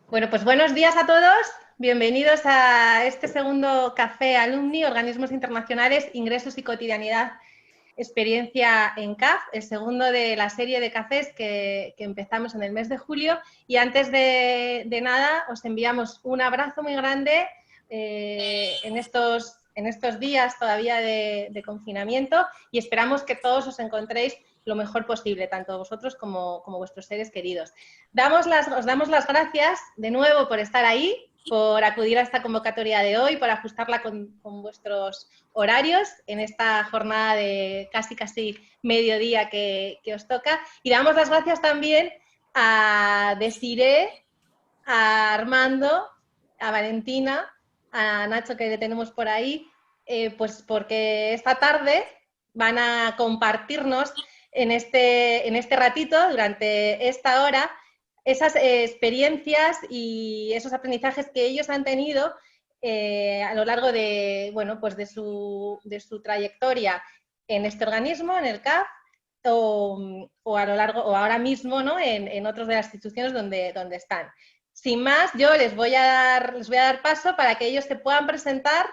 Bueno, pues buenos días a todos. Bienvenidos a este segundo Café Alumni, Organismos Internacionales, Ingresos y Cotidianidad, Experiencia en CAF, el segundo de la serie de cafés que empezamos en el mes de julio. Y antes de nada, os enviamos un abrazo muy grande en estos días todavía de confinamiento y esperamos que todos os encontréis lo mejor posible, tanto vosotros como vuestros seres queridos. Os damos las gracias de nuevo por estar ahí, por acudir a esta convocatoria de hoy, por ajustarla con vuestros horarios en esta jornada de casi mediodía que os toca. Y damos las gracias también a Desiré, a Armando, a Valentina, a Nacho, que le tenemos por ahí, pues porque esta tarde van a compartirnos en este ratito, durante esta hora, esas experiencias y esos aprendizajes que ellos han tenido a lo largo de, bueno, pues de su trayectoria en este organismo, en el CAF, o a lo largo, o ahora mismo, ¿no?, en otras de las instituciones donde están. Sin más, yo les voy a dar paso para que ellos se puedan presentar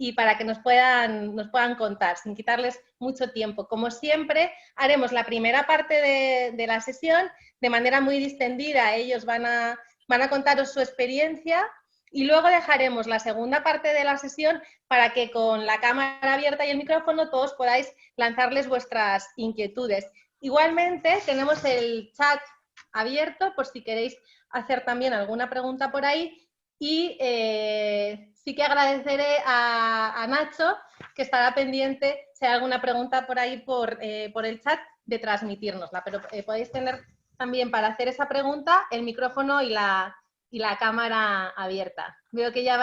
y para que nos puedan contar, sin quitarles mucho tiempo. Como siempre, haremos la primera parte de la sesión de manera muy distendida. Ellos van a contaros su experiencia y luego dejaremos la segunda parte de la sesión para que con la cámara abierta y el micrófono todos podáis lanzarles vuestras inquietudes. Igualmente, tenemos el chat abierto por si queréis hacer también alguna pregunta por ahí. Y sí que agradeceré a Nacho, que estará pendiente si hay alguna pregunta por ahí por el chat, de transmitírnosla. Pero podéis tener también para hacer esa pregunta el micrófono y la cámara abierta. Veo que ya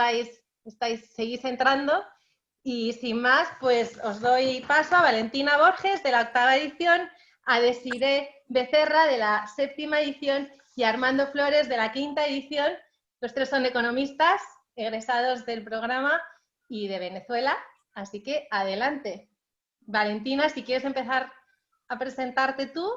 seguís entrando. Y sin más, pues os doy paso a Valentina Borges, de la 8ª edición, a Desiré Becerra, de la 7ª edición, y a Armando Flores, de la 5ª edición. Los tres son economistas, egresados del programa y de Venezuela. Así que adelante. Valentina, si quieres empezar a presentarte tú.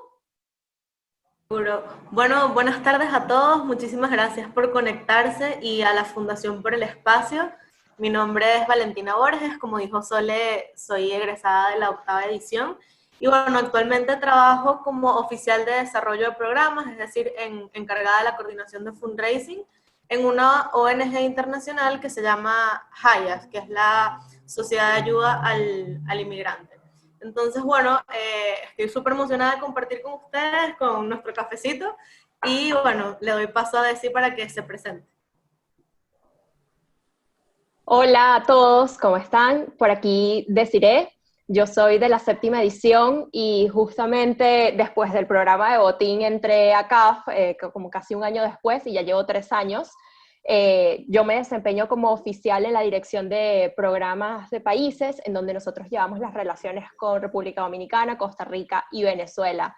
Seguro. Bueno, buenas tardes a todos. Muchísimas gracias por conectarse y a la Fundación por el Espacio. Mi nombre es Valentina Borges, como dijo Sole, soy egresada de la 8ª edición. Y bueno, actualmente trabajo como oficial de desarrollo de programas, es decir, encargada de la coordinación de fundraising en una ONG internacional que se llama HIAS, que es la Sociedad de Ayuda al Inmigrante. Entonces, bueno, estoy súper emocionada de compartir con ustedes, con nuestro cafecito, y bueno, le doy paso a Desi para que se presente. Hola a todos, ¿cómo están? Por aquí Desiré, yo soy de la 7ª edición y justamente después del programa de Botín entré a CAF, como casi un año después, y ya llevo 3 años. Yo me desempeño como oficial en la dirección de programas de países, en donde nosotros llevamos las relaciones con República Dominicana, Costa Rica y Venezuela.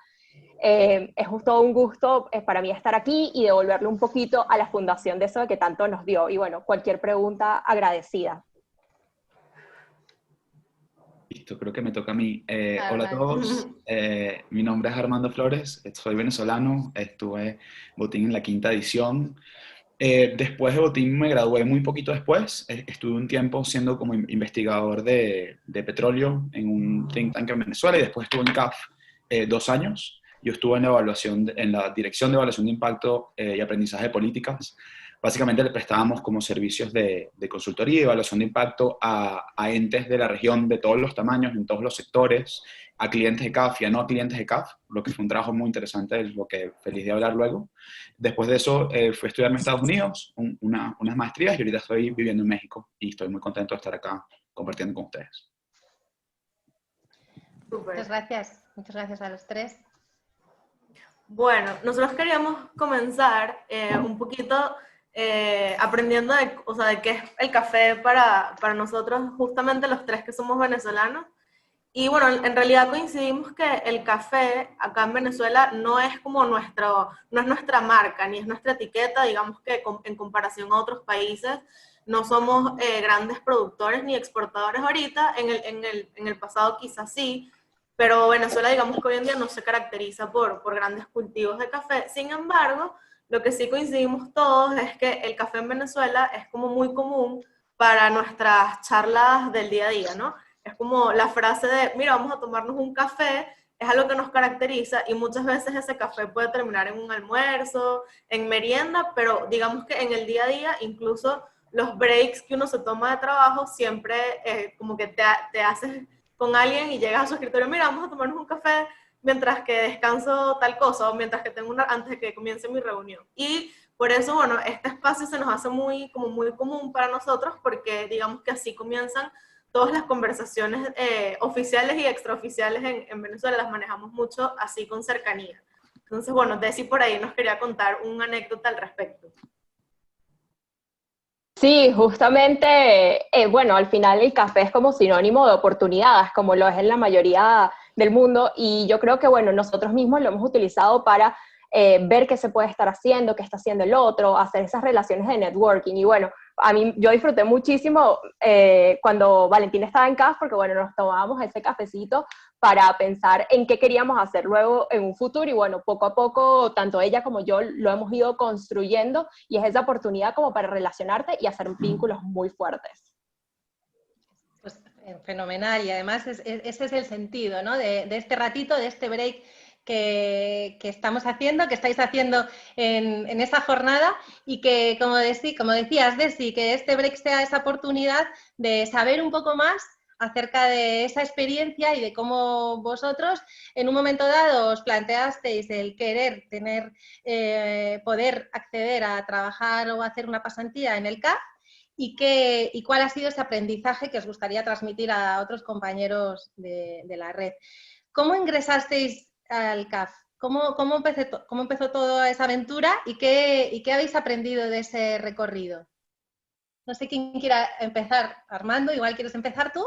Es todo un gusto para mí estar aquí y devolverle un poquito a la Fundación de eso que tanto nos dio. Y bueno, cualquier pregunta agradecida. Listo, creo que me toca a mí. Hola a todos, mi nombre es Armando Flores, soy venezolano, estuve Botín en la 5ª edición. Después de Botín me gradué muy poquito después, estuve un tiempo siendo como investigador de petróleo en un think tank en Venezuela y después estuve en CAF 2 años. Yo estuve en la dirección de evaluación de impacto y aprendizaje de políticas. Básicamente le prestábamos como servicios de consultoría y evaluación de impacto a entes de la región de todos los tamaños, en todos los sectores, a clientes de CAF y a no clientes de CAF, lo que fue un trabajo muy interesante, es lo que feliz de hablar luego. Después de eso fui a estudiar en Estados Unidos, unas maestrías, y ahorita estoy viviendo en México y estoy muy contento de estar acá compartiendo con ustedes. Super. Muchas gracias a los tres. Bueno, nosotros queríamos comenzar un poquito aprendiendo de qué es el café para nosotros, justamente los tres que somos venezolanos. Y bueno, en realidad coincidimos que el café acá en Venezuela no es como no es nuestra marca, ni es nuestra etiqueta, digamos que en comparación a otros países, no somos grandes productores ni exportadores ahorita, en el pasado quizás sí, pero Venezuela digamos que hoy en día no se caracteriza por grandes cultivos de café. Sin embargo, lo que sí coincidimos todos es que el café en Venezuela es como muy común para nuestras charlas del día a día, ¿no? Es como la frase de, mira, vamos a tomarnos un café, es algo que nos caracteriza y muchas veces ese café puede terminar en un almuerzo, en merienda, pero digamos que en el día a día, incluso los breaks que uno se toma de trabajo, siempre como que te haces con alguien y llegas a su escritorio, mira, vamos a tomarnos un café mientras que descanso tal cosa o mientras que antes de que comience mi reunión. Y por eso, bueno, este espacio se nos hace como muy común para nosotros porque digamos que así comienzan todas las conversaciones oficiales y extraoficiales en Venezuela, las manejamos mucho así con cercanía. Entonces, bueno, Desi por ahí nos quería contar una anécdota al respecto. Sí, justamente, bueno, al final el café es como sinónimo de oportunidades, como lo es en la mayoría del mundo, y yo creo que, bueno, nosotros mismos lo hemos utilizado para ver qué se puede estar haciendo, qué está haciendo el otro, hacer esas relaciones de networking, y bueno, yo disfruté muchísimo cuando Valentina estaba en CAF, porque bueno, nos tomábamos ese cafecito para pensar en qué queríamos hacer luego en un futuro, y bueno, poco a poco, tanto ella como yo lo hemos ido construyendo, y es esa oportunidad como para relacionarte y hacer vínculos muy fuertes. Pues fenomenal, y además ese es el sentido, ¿no? de este ratito, de este break que estamos haciendo, que estáis haciendo en esa jornada, y que, como decías, Desi, que este break sea esa oportunidad de saber un poco más acerca de esa experiencia y de cómo vosotros en un momento dado os planteasteis el querer poder acceder a trabajar o hacer una pasantía en el CAF, y cuál ha sido ese aprendizaje que os gustaría transmitir a otros compañeros de la red. ¿Cómo ingresasteis al CAF? ¿Cómo empezó toda esa aventura y qué habéis aprendido de ese recorrido? No sé quién quiera empezar. Armando, igual quieres empezar tú.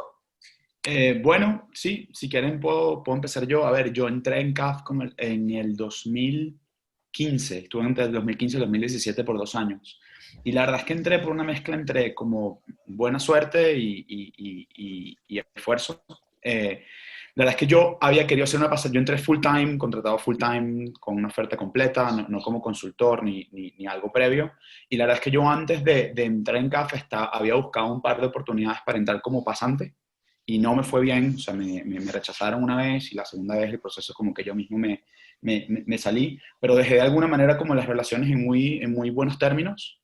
Bueno, sí, si quieren puedo empezar yo. A ver, yo entré en CAF en el 2015, estuve entre el 2015 y el 2017 por 2 años. Y la verdad es que entré por una mezcla entre como buena suerte y esfuerzo. La verdad es que yo había querido hacer una pasantía, yo entré full time, contratado full time, con una oferta completa, no como consultor ni algo previo. Y la verdad es que yo antes de entrar en CAF había buscado un par de oportunidades para entrar como pasante y no me fue bien, o sea, me rechazaron una vez y la segunda vez el proceso como que yo mismo me salí, pero dejé de alguna manera como las relaciones en muy buenos términos,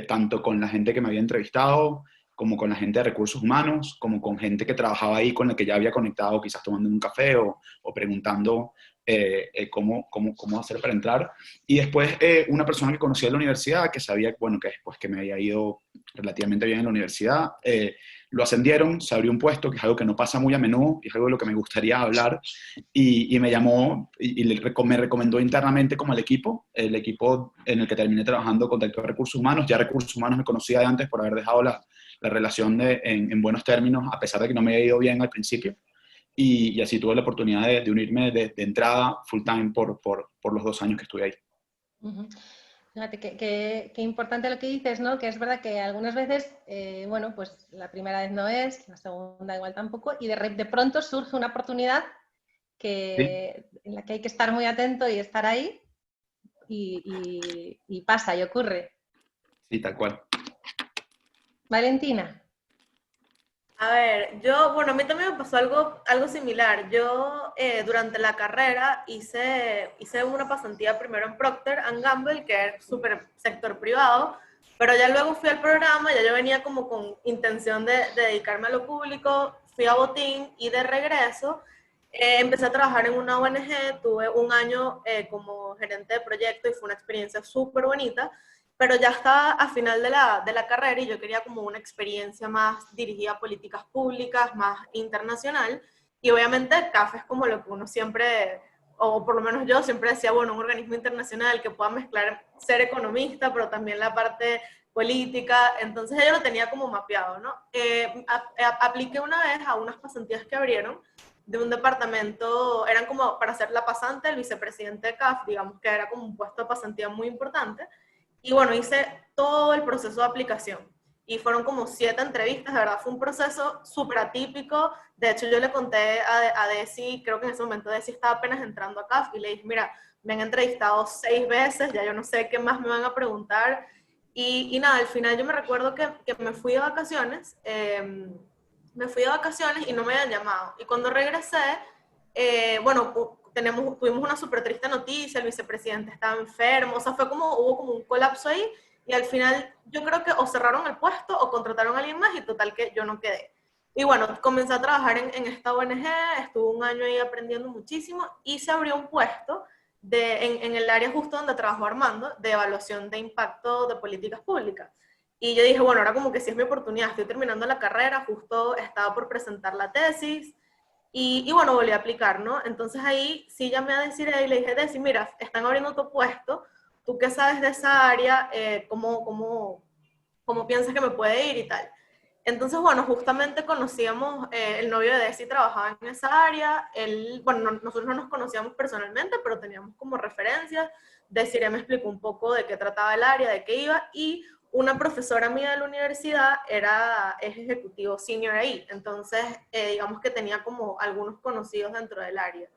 tanto con la gente que me había entrevistado, como con la gente de recursos humanos, como con gente que trabajaba ahí con la que ya había conectado, quizás tomando un café o preguntando cómo hacer para entrar. Y después una persona que conocía de la universidad, que sabía, bueno, que después que me había ido relativamente bien en la universidad, lo ascendieron, se abrió un puesto, que es algo que no pasa muy a menudo, y es algo de lo que me gustaría hablar, y me llamó y me recomendó internamente como el equipo en el que terminé trabajando con director de recursos humanos. Ya recursos humanos me conocía de antes por haber dejado la relación en buenos términos, a pesar de que no me había ido bien al principio. Y así tuve la oportunidad de unirme de entrada full time por los 2 años que estuve ahí. Uh-huh. Fíjate qué importante lo que dices, ¿no? Que es verdad que algunas veces, bueno, pues la primera vez no es, la segunda igual tampoco, y de pronto surge una oportunidad ¿Sí? en la que hay que estar muy atento y estar ahí, y pasa y ocurre. Sí, tal cual. Valentina. A ver, bueno, a mí también me pasó algo similar. Yo durante la carrera hice una pasantía primero en Procter & Gamble, que es súper sector privado, pero ya luego fui al programa, ya yo venía como con intención de dedicarme a lo público, fui a Botín y de regreso empecé a trabajar en una ONG, tuve un año como gerente de proyecto y fue una experiencia súper bonita, pero ya estaba a final de la carrera y yo quería como una experiencia más dirigida a políticas públicas, más internacional, y obviamente CAF es como lo que uno siempre, o por lo menos yo siempre decía, bueno, un organismo internacional que pueda mezclar ser economista, pero también la parte política, entonces yo lo tenía como mapeado, ¿no? Apliqué una vez a unas pasantías que abrieron de un departamento, eran como para ser la pasante, el vicepresidente de CAF, digamos que era como un puesto de pasantía muy importante, y bueno, hice todo el proceso de aplicación. y fueron como 7 entrevistas, de verdad fue un proceso súper atípico. De hecho, yo le conté a Desi, creo que en ese momento Desi estaba apenas entrando a CAF, y le dije, mira, me han entrevistado 6 veces, ya yo no sé qué más me van a preguntar, y nada, al final yo me recuerdo que me fui de vacaciones, y no me habían llamado, y cuando regresé, bueno, tuvimos una súper triste noticia, el vicepresidente estaba enfermo, o sea, hubo como un colapso ahí, y al final yo creo que o cerraron el puesto o contrataron a alguien más, y total que yo no quedé. Y bueno, comencé a trabajar en esta ONG, estuve un año ahí aprendiendo muchísimo, y se abrió un puesto en el área justo donde trabajó Armando, de evaluación de impacto de políticas públicas. Y yo dije, bueno, ahora como que sí es mi oportunidad, estoy terminando la carrera, justo estaba por presentar la tesis, y bueno, volví a aplicar, ¿no? Entonces ahí sí llamé a Desiree y le dije, Desi, mira, están abriendo tu puesto, tú qué sabes de esa área, ¿cómo piensas que me puede ir y tal? Entonces, bueno, justamente conocíamos, el novio de Desi trabajaba en esa área, bueno, nosotros no nos conocíamos personalmente, pero teníamos como referencias. Desiree me explicó un poco de qué trataba el área, de qué iba, y una profesora mía de la universidad es ejecutivo senior ahí, entonces digamos que tenía como algunos conocidos dentro del área.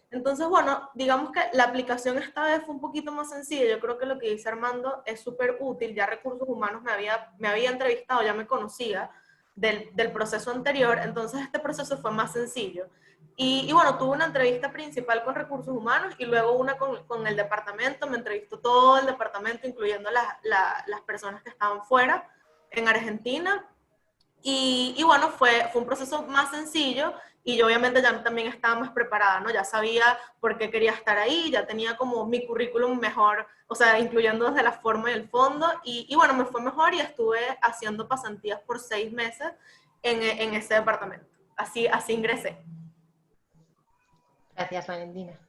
Entonces, bueno, digamos que la aplicación esta vez fue un poquito más sencilla. Yo creo que lo que dice Armando es súper útil. Ya Recursos Humanos me había entrevistado, ya me conocía del proceso anterior, entonces este proceso fue más sencillo. Y bueno, tuve una entrevista principal con Recursos Humanos y luego una con el departamento. Me entrevistó todo el departamento, incluyendo las personas que estaban fuera en Argentina. Y bueno, fue un proceso más sencillo, y yo obviamente ya también estaba más preparada, ¿no? Ya sabía por qué quería estar ahí, ya tenía como mi currículum mejor, o sea, incluyendo desde la forma y el fondo, y bueno, me fue mejor, y estuve haciendo pasantías por 6 meses en ese departamento. Así ingresé. Gracias, Valentina.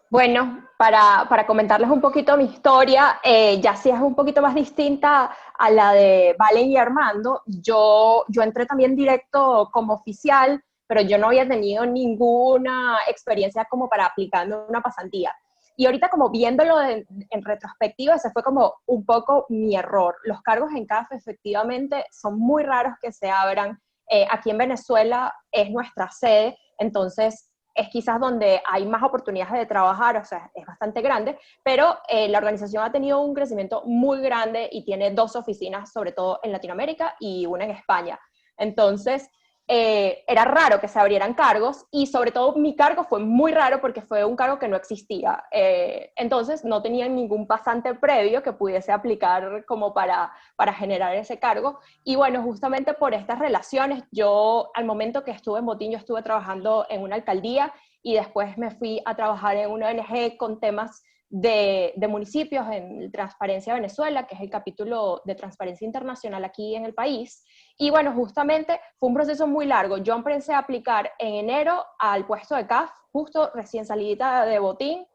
Bueno, para comentarles un poquito mi historia, ya sí es un poquito más distinta a la de Valen y Armando. Yo entré también directo como oficial, pero yo no había tenido ninguna experiencia como para aplicando una pasantía. Y ahorita como viéndolo en retrospectiva, ese fue como un poco mi error. Los cargos en CAF efectivamente son muy raros que se abran. Aquí en Venezuela es nuestra sede, entonces es quizás donde hay más oportunidades de trabajar, o sea, es bastante grande, pero la organización ha tenido un crecimiento muy grande y tiene 2 oficinas, sobre todo en Latinoamérica y una en España. Entonces, era raro que se abrieran cargos, y sobre todo mi cargo fue muy raro porque fue un cargo que no existía. Entonces, no tenía ningún pasante previo que pudiese aplicar como para generar ese cargo. Y bueno, justamente por estas relaciones, yo al momento que estuve en Botín, yo estuve trabajando en una alcaldía, y después me fui a trabajar en una ONG con temas de municipios en Transparencia Venezuela, que es el capítulo de Transparencia Internacional aquí en el país. Y bueno, justamente fue un proceso muy largo. Yo empecé a aplicar en enero al puesto de CAF, justo recién salidita de Botín,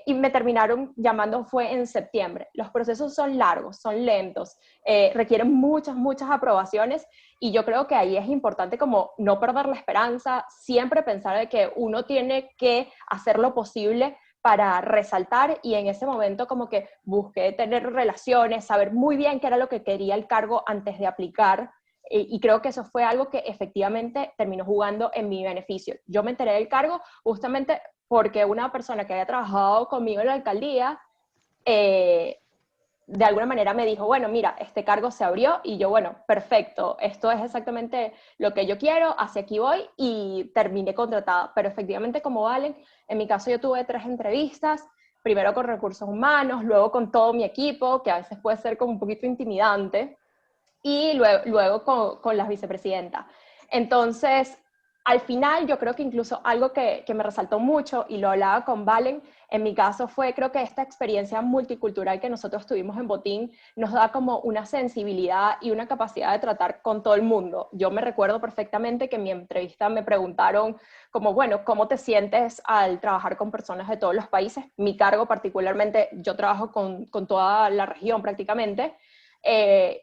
y me terminaron llamando fue en septiembre. Los procesos son largos, son lentos, requieren muchas aprobaciones, y yo creo que ahí es importante como no perder la esperanza, siempre pensar de que uno tiene que hacer lo posible para resaltar, y en ese momento como que busqué tener relaciones, saber muy bien qué era lo que quería el cargo antes de aplicar, y creo que eso fue algo que efectivamente terminó jugando en mi beneficio. Yo me enteré del cargo justamente porque una persona que había trabajado conmigo en la alcaldía, de alguna manera me dijo, bueno, mira, este cargo se abrió, y yo, bueno, perfecto, esto es exactamente lo que yo quiero, hacia aquí voy, y terminé contratada. Pero efectivamente, como Valen, en mi caso yo tuve 3 entrevistas, primero con Recursos Humanos, luego con todo mi equipo, que a veces puede ser como un poquito intimidante, y luego con la vicepresidenta. Entonces, al final, yo creo que incluso algo que me resaltó mucho, y lo hablaba con Valen, en mi caso fue, creo que esta experiencia multicultural que nosotros tuvimos en Botín nos da como una sensibilidad y una capacidad de tratar con todo el mundo. Yo me recuerdo perfectamente que en mi entrevista me preguntaron como, bueno, ¿cómo te sientes al trabajar con personas de todos los países? Mi cargo particularmente, yo trabajo con toda la región prácticamente.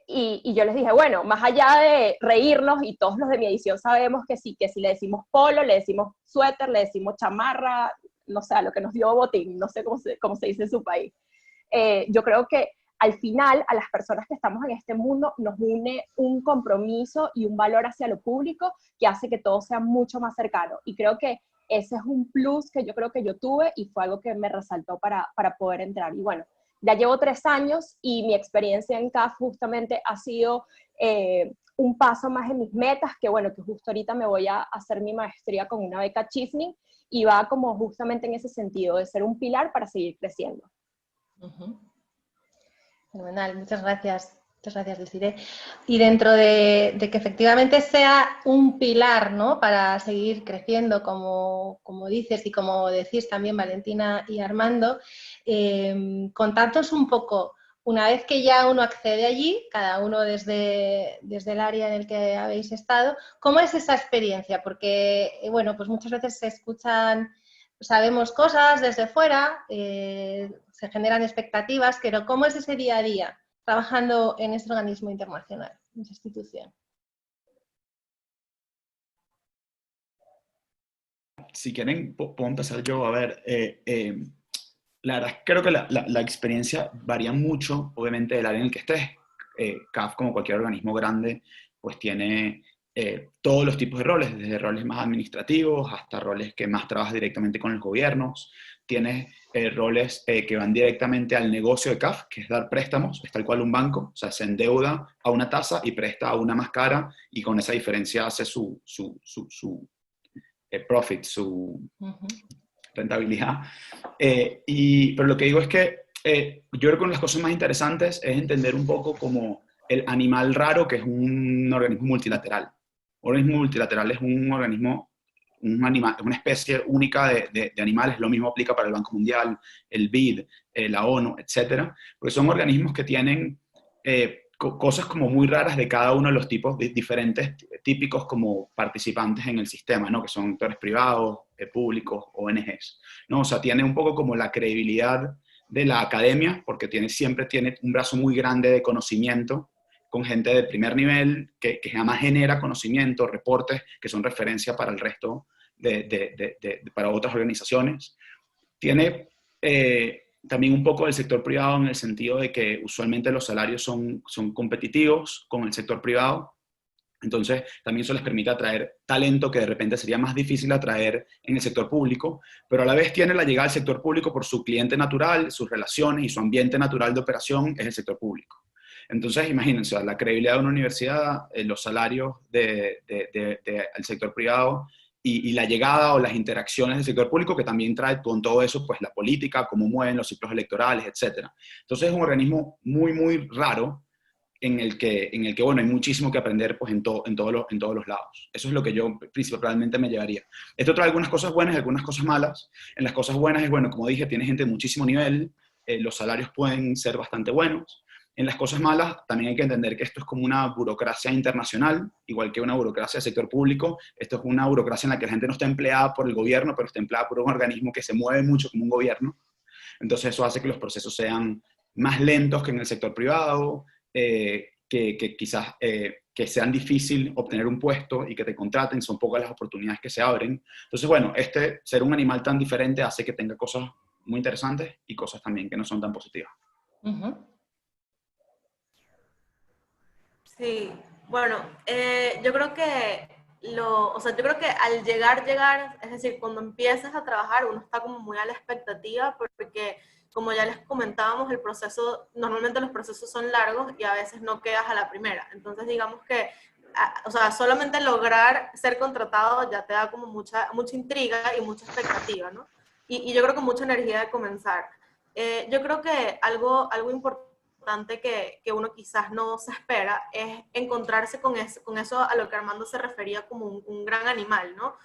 Y yo les dije, bueno, más allá de reírnos, y todos los de mi edición sabemos que si le decimos polo, le decimos suéter, le decimos chamarra, no sé, a lo que nos dio Botín, no sé cómo se dice en su país. Yo creo que al final a las personas que estamos en este mundo nos une un compromiso y un valor hacia lo público que hace que todo sea mucho más cercano. Y creo que ese es un plus que yo creo que yo tuve y fue algo que me resaltó para poder entrar. Y bueno, ya llevo 3 años y mi experiencia en CAF justamente ha sido un paso más en mis metas, que bueno, que justo ahorita me voy a hacer mi maestría con una beca Chevening y va como justamente en ese sentido, de ser un pilar para seguir creciendo. Fenomenal, muchas gracias. Muchas gracias, Desiree. Y dentro de que efectivamente sea un pilar, ¿no?, para seguir creciendo, como dices y como decís también Valentina y Armando, contadnos un poco, una vez que ya uno accede allí, cada uno desde el área en el que habéis estado, ¿cómo es esa experiencia? Porque, bueno, pues muchas veces se escuchan, sabemos cosas desde fuera, se generan expectativas, pero ¿cómo es ese día a día trabajando en este organismo internacional, en esa institución? Si quieren, puedo empezar yo. A ver, la verdad es que creo que la experiencia varía mucho, obviamente, del área en el que estés. CAF, como cualquier organismo grande, pues tiene todos los tipos de roles, desde roles más administrativos hasta roles que más trabajas directamente con los gobiernos. Tienes roles que van directamente al negocio de CAF, que es dar préstamos, es tal cual un banco, o sea, se endeuda a una tasa y presta a una más cara, y con esa diferencia hace su profit, su rentabilidad. Pero lo que digo es que yo creo que una de las cosas más interesantes es entender un poco como el animal raro, que es un organismo multilateral. Un organismo multilateral es un organismo, un animal, una especie única de animales. Lo mismo aplica para el Banco Mundial, el BID, la ONU, etcétera, porque son organismos que tienen cosas como muy raras de cada uno de los tipos diferentes, típicos como participantes en el sistema, ¿no? Que son actores privados, públicos, ONGs, ¿no? O sea, tiene un poco como la credibilidad de la academia, porque siempre tiene un brazo muy grande de conocimiento, con gente de primer nivel, que además genera conocimiento, reportes, que son referencia para el resto para otras organizaciones. Tiene también un poco del sector privado, en el sentido de que usualmente los salarios son competitivos con el sector privado. Entonces, también eso les permite atraer talento que de repente sería más difícil atraer en el sector público, pero a la vez tiene la llegada al sector público por su cliente natural, sus relaciones y su ambiente natural de operación es el sector público. Entonces, imagínense, la credibilidad de una universidad, los salarios del sector privado y la llegada o las interacciones del sector público, que también trae con todo eso, pues la política, cómo mueven los ciclos electorales, etc. Entonces, es un organismo muy, muy raro, en el que bueno, hay muchísimo que aprender, pues, en todos los lados. Eso es lo que yo principalmente me llevaría. Esto trae algunas cosas buenas y algunas cosas malas. En las cosas buenas es, bueno, como dije, tiene gente de muchísimo nivel, los salarios pueden ser bastante buenos. En las cosas malas también hay que entender que esto es como una burocracia internacional, igual que una burocracia del sector público. Esto es una burocracia en la que la gente no está empleada por el gobierno, pero está empleada por un organismo que se mueve mucho como un gobierno. Entonces eso hace que los procesos sean más lentos que en el sector privado, que quizás que sean difícil obtener un puesto y que te contraten, son pocas las oportunidades que se abren. Entonces, bueno, ser un animal tan diferente hace que tenga cosas muy interesantes y cosas también que no son tan positivas. Sí, bueno, yo creo que yo creo que al llegar, es decir, cuando empiezas a trabajar, uno está como muy a la expectativa, porque como ya les comentábamos, normalmente los procesos son largos y a veces no quedas a la primera. Entonces, digamos que, o sea, solamente lograr ser contratado ya te da como mucha intriga y mucha expectativa, ¿no? Y yo creo que mucha energía de comenzar. Yo creo que algo importante que uno quizás no se espera es encontrarse con eso a lo que Armando se refería como un gran animal, ¿no?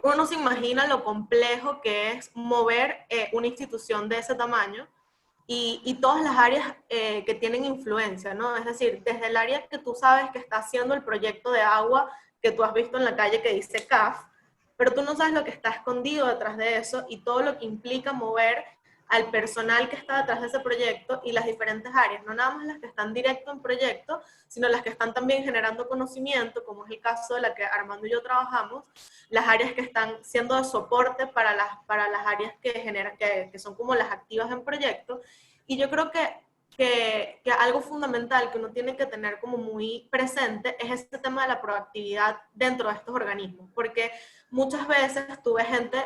Uno se imagina lo complejo que es mover una institución de ese tamaño y todas las áreas que tienen influencia, ¿no? Es decir, desde el área que tú sabes que está haciendo el proyecto de agua que tú has visto en la calle que dice CAF, pero tú no sabes lo que está escondido detrás de eso y todo lo que implica mover al personal que está detrás de ese proyecto y las diferentes áreas, no nada más las que están directo en proyecto, sino las que están también generando conocimiento, como es el caso de la que Armando y yo trabajamos, las áreas que están siendo de soporte para las áreas que son como las activas en proyecto. Y yo creo que que algo fundamental que uno tiene que tener como muy presente es este tema de la proactividad dentro de estos organismos, porque muchas veces tú ves gente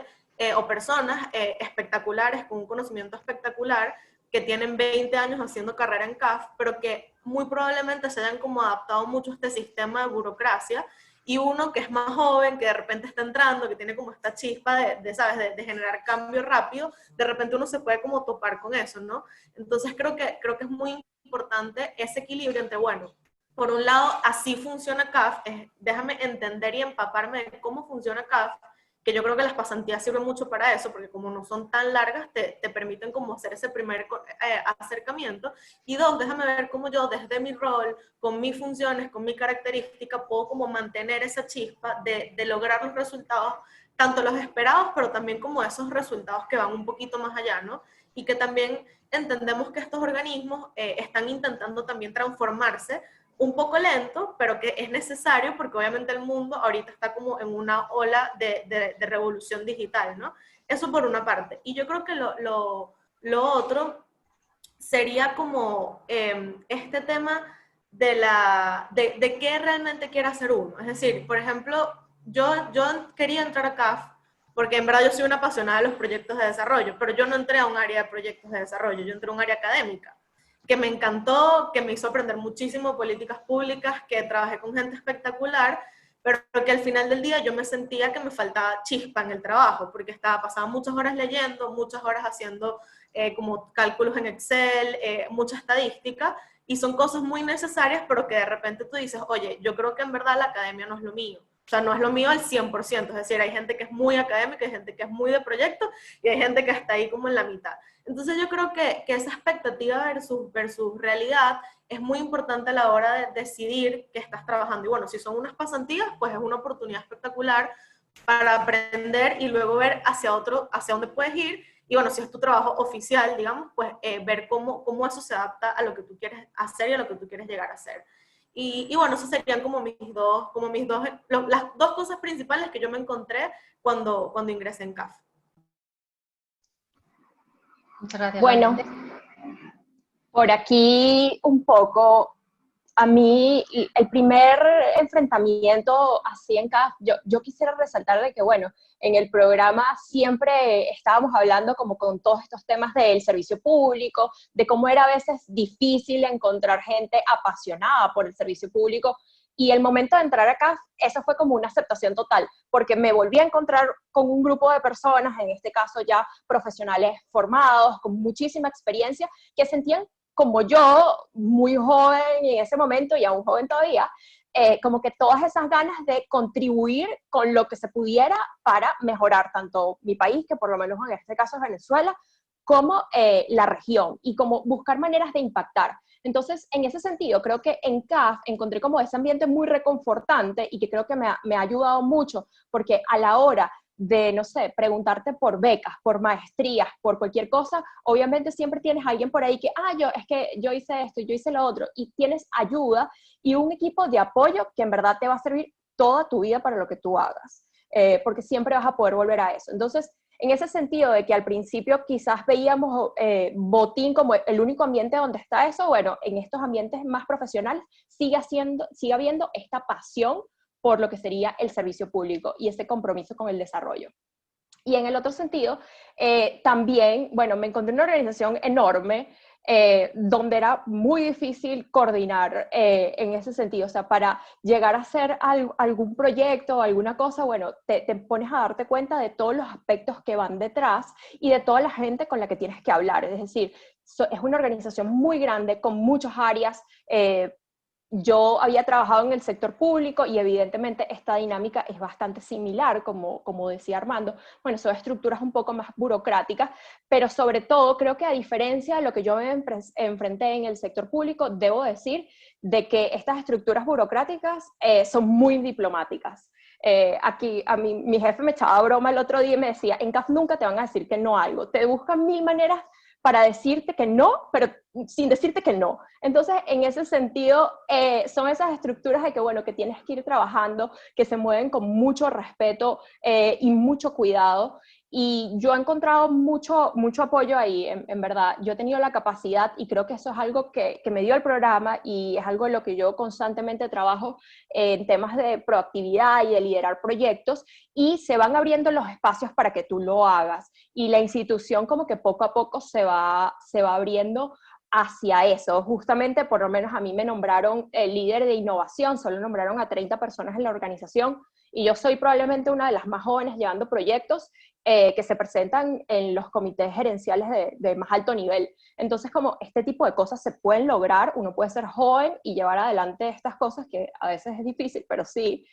o personas espectaculares, con un conocimiento espectacular, que tienen 20 años haciendo carrera en CAF, pero que muy probablemente se hayan como adaptado mucho a este sistema de burocracia, y uno que es más joven, que de repente está entrando, que tiene como esta chispa ¿sabes? De generar cambio rápido, de repente uno se puede como topar con eso, ¿no? Entonces creo que es muy importante ese equilibrio entre, bueno, por un lado, así funciona CAF, déjame entender y empaparme de cómo funciona CAF, que yo creo que las pasantías sirven mucho para eso, porque como no son tan largas, te permiten como hacer ese primer acercamiento. Y dos, déjame ver cómo yo desde mi rol, con mis funciones, con mi característica, puedo como mantener esa chispa de lograr los resultados, tanto los esperados, pero también como esos resultados que van un poquito más allá, ¿no? Y que también entendemos que estos organismos están intentando también transformarse, un poco lento, pero que es necesario porque obviamente el mundo ahorita está como en una ola de revolución digital, ¿no? Eso por una parte. Y yo creo que lo otro sería como este tema de qué realmente quiere hacer uno. Es decir, por ejemplo, yo quería entrar a CAF porque en verdad yo soy una apasionada de los proyectos de desarrollo, pero yo no entré a un área de proyectos de desarrollo, yo entré a un área académica, que me encantó, que me hizo aprender muchísimo de políticas públicas, que trabajé con gente espectacular, pero que al final del día yo me sentía que me faltaba chispa en el trabajo, porque pasaba muchas horas leyendo, muchas horas haciendo como cálculos en Excel, mucha estadística, y son cosas muy necesarias, pero que de repente tú dices, oye, yo creo que en verdad la academia no es lo mío. O sea, no es lo mío al 100%, es decir, hay gente que es muy académica, hay gente que es muy de proyecto, y hay gente que está ahí como en la mitad. Entonces yo creo que esa expectativa versus realidad es muy importante a la hora de decidir que estás trabajando. Y bueno, si son unas pasantías, pues es una oportunidad espectacular para aprender y luego ver hacia dónde puedes ir. Y bueno, si es tu trabajo oficial, digamos, pues ver cómo eso se adapta a lo que tú quieres hacer y a lo que tú quieres llegar a hacer. Y bueno, esas serían como las dos cosas principales que yo me encontré cuando ingresé en CAF. Muchas gracias. Bueno, por aquí un poco, a mí el primer enfrentamiento así en CAF, yo quisiera resaltar de que, bueno, en el programa siempre estábamos hablando como con todos estos temas del servicio público, de cómo era a veces difícil encontrar gente apasionada por el servicio público, y el momento de entrar a CAF, eso fue como una aceptación total, porque me volví a encontrar con un grupo de personas, en este caso ya profesionales formados, con muchísima experiencia, que sentían como yo, muy joven en ese momento y aún joven todavía, como que todas esas ganas de contribuir con lo que se pudiera para mejorar tanto mi país, que por lo menos en este caso es Venezuela, como la región, y como buscar maneras de impactar. Entonces, en ese sentido, creo que en CAF encontré como ese ambiente muy reconfortante y que creo que me ha ayudado mucho, porque a la hora de, no sé, preguntarte por becas, por maestrías, por cualquier cosa, obviamente siempre tienes a alguien por ahí que, es que yo hice esto, yo hice lo otro, y tienes ayuda y un equipo de apoyo que en verdad te va a servir toda tu vida para lo que tú hagas, porque siempre vas a poder volver a eso. Entonces, en ese sentido de que al principio quizás veíamos Botín como el único ambiente donde está eso, bueno, en estos ambientes más profesionales sigue habiendo esta pasión por lo que sería el servicio público y ese compromiso con el desarrollo. Y en el otro sentido, también, bueno, me encontré en una organización enorme, donde era muy difícil coordinar en ese sentido. O sea, para llegar a hacer algún proyecto o alguna cosa, bueno, te pones a darte cuenta de todos los aspectos que van detrás y de toda la gente con la que tienes que hablar. Es decir, es una organización muy grande con muchas áreas. Yo había trabajado en el sector público y evidentemente esta dinámica es bastante similar, como decía Armando. Bueno, son estructuras un poco más burocráticas, pero sobre todo creo que a diferencia de lo que yo me enfrenté en el sector público, debo decir de que estas estructuras burocráticas son muy diplomáticas. Aquí a mí, mi jefe me echaba broma el otro día y me decía, en CAF nunca te van a decir que no a algo, te buscan 1000 maneras para decirte que no, pero sin decirte que no. Entonces, en ese sentido, son esas estructuras de que, bueno, que tienes que ir trabajando, que se mueven con mucho respeto y mucho cuidado. Y yo he encontrado mucho apoyo ahí, en verdad. Yo he tenido la capacidad, y creo que eso es algo que me dio el programa, y es algo en lo que yo constantemente trabajo en temas de proactividad y de liderar proyectos, y se van abriendo los espacios para que tú lo hagas. Y la institución como que poco a poco se va abriendo hacia eso. Justamente, por lo menos a mí me nombraron el líder de innovación, solo nombraron a 30 personas en la organización, y yo soy probablemente una de las más jóvenes llevando proyectos que se presentan en los comités gerenciales de más alto nivel. Entonces, como este tipo de cosas se pueden lograr, uno puede ser joven y llevar adelante estas cosas, que a veces es difícil, pero sí.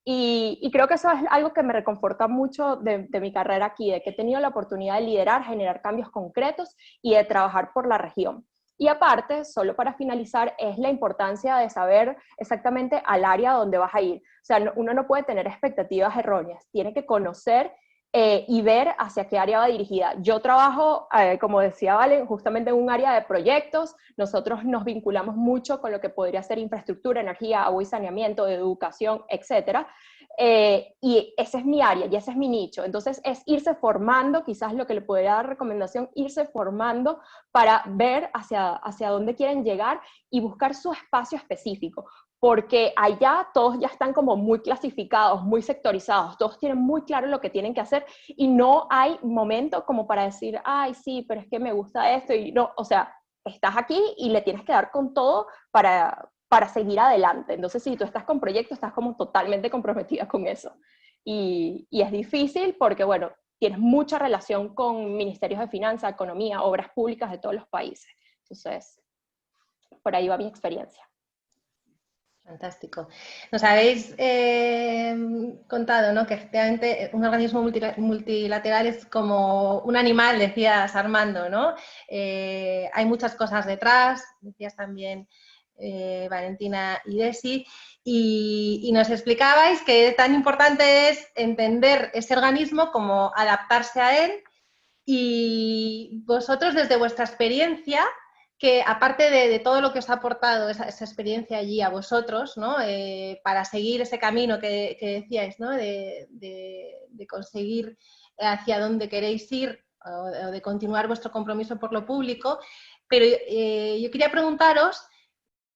Y creo que eso es algo que me reconforta mucho de mi carrera aquí, de que he tenido la oportunidad de liderar, generar cambios concretos y de trabajar por la región. Y aparte, solo para finalizar, es la importancia de saber exactamente al área donde vas a ir. O sea, uno no puede tener expectativas erróneas, tiene que conocer y ver hacia qué área va dirigida. Yo trabajo, como decía Valen, justamente en un área de proyectos. Nosotros nos vinculamos mucho con lo que podría ser infraestructura, energía, agua y saneamiento, educación, etcétera. Y ese es mi área y ese es mi nicho. Entonces es irse formando, quizás lo que le podría dar recomendación, irse formando para ver hacia dónde quieren llegar y buscar su espacio específico, porque allá todos ya están como muy clasificados, muy sectorizados, todos tienen muy claro lo que tienen que hacer, y no hay momento como para decir, ay, sí, pero es que me gusta esto, y no, o sea, estás aquí y le tienes que dar con todo para seguir adelante. Entonces, si tú estás con proyectos, estás como totalmente comprometida con eso. Y es difícil porque, bueno, tienes mucha relación con ministerios de finanzas, economía, obras públicas de todos los países. Entonces, por ahí va mi experiencia. Fantástico. Nos habéis contado, ¿no?, que efectivamente un organismo multilateral es como un animal, decías Armando, ¿no? Hay muchas cosas detrás, decías también Valentina y Desi, y nos explicabais que tan importante es entender ese organismo como adaptarse a él, y vosotros desde vuestra experiencia, que aparte de todo lo que os ha aportado esa experiencia allí a vosotros, ¿no?, para seguir ese camino que decíais, ¿no?, de conseguir hacia dónde queréis ir, o de continuar vuestro compromiso por lo público, pero yo quería preguntaros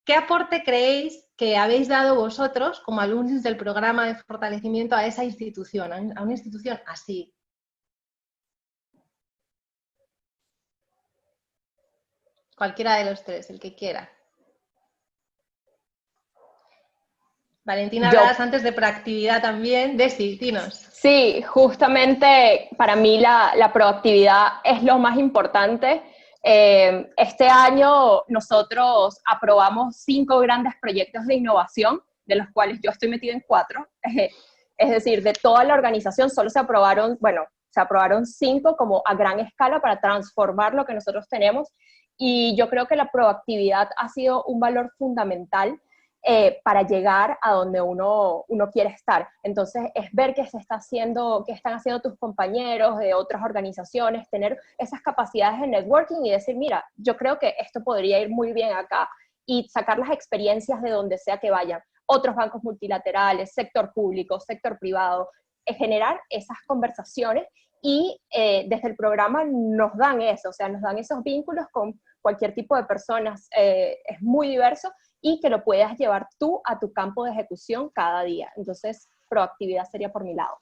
¿qué aporte creéis que habéis dado vosotros como alumnos del programa de fortalecimiento a esa institución, a una institución así? Cualquiera de los tres, el que quiera. Valentina, hablabas antes de proactividad también. Desi, dinos. Sí, justamente para mí la proactividad es lo más importante. Este año nosotros aprobamos 5 grandes proyectos de innovación, de los cuales yo estoy metida en 4. Es decir, de toda la organización solo se aprobaron 5 como a gran escala para transformar lo que nosotros tenemos. Y yo creo que la proactividad ha sido un valor fundamental para llegar a donde uno quiere estar. Entonces, es ver qué se está haciendo, qué están haciendo tus compañeros de otras organizaciones, tener esas capacidades de networking y decir, mira, yo creo que esto podría ir muy bien acá, y sacar las experiencias de donde sea que vayan. Otros bancos multilaterales, sector público, sector privado, generar esas conversaciones, y desde el programa nos dan eso, o sea, nos dan esos vínculos con cualquier tipo de personas, es muy diverso, y que lo puedas llevar tú a tu campo de ejecución cada día. Entonces, proactividad sería por mi lado.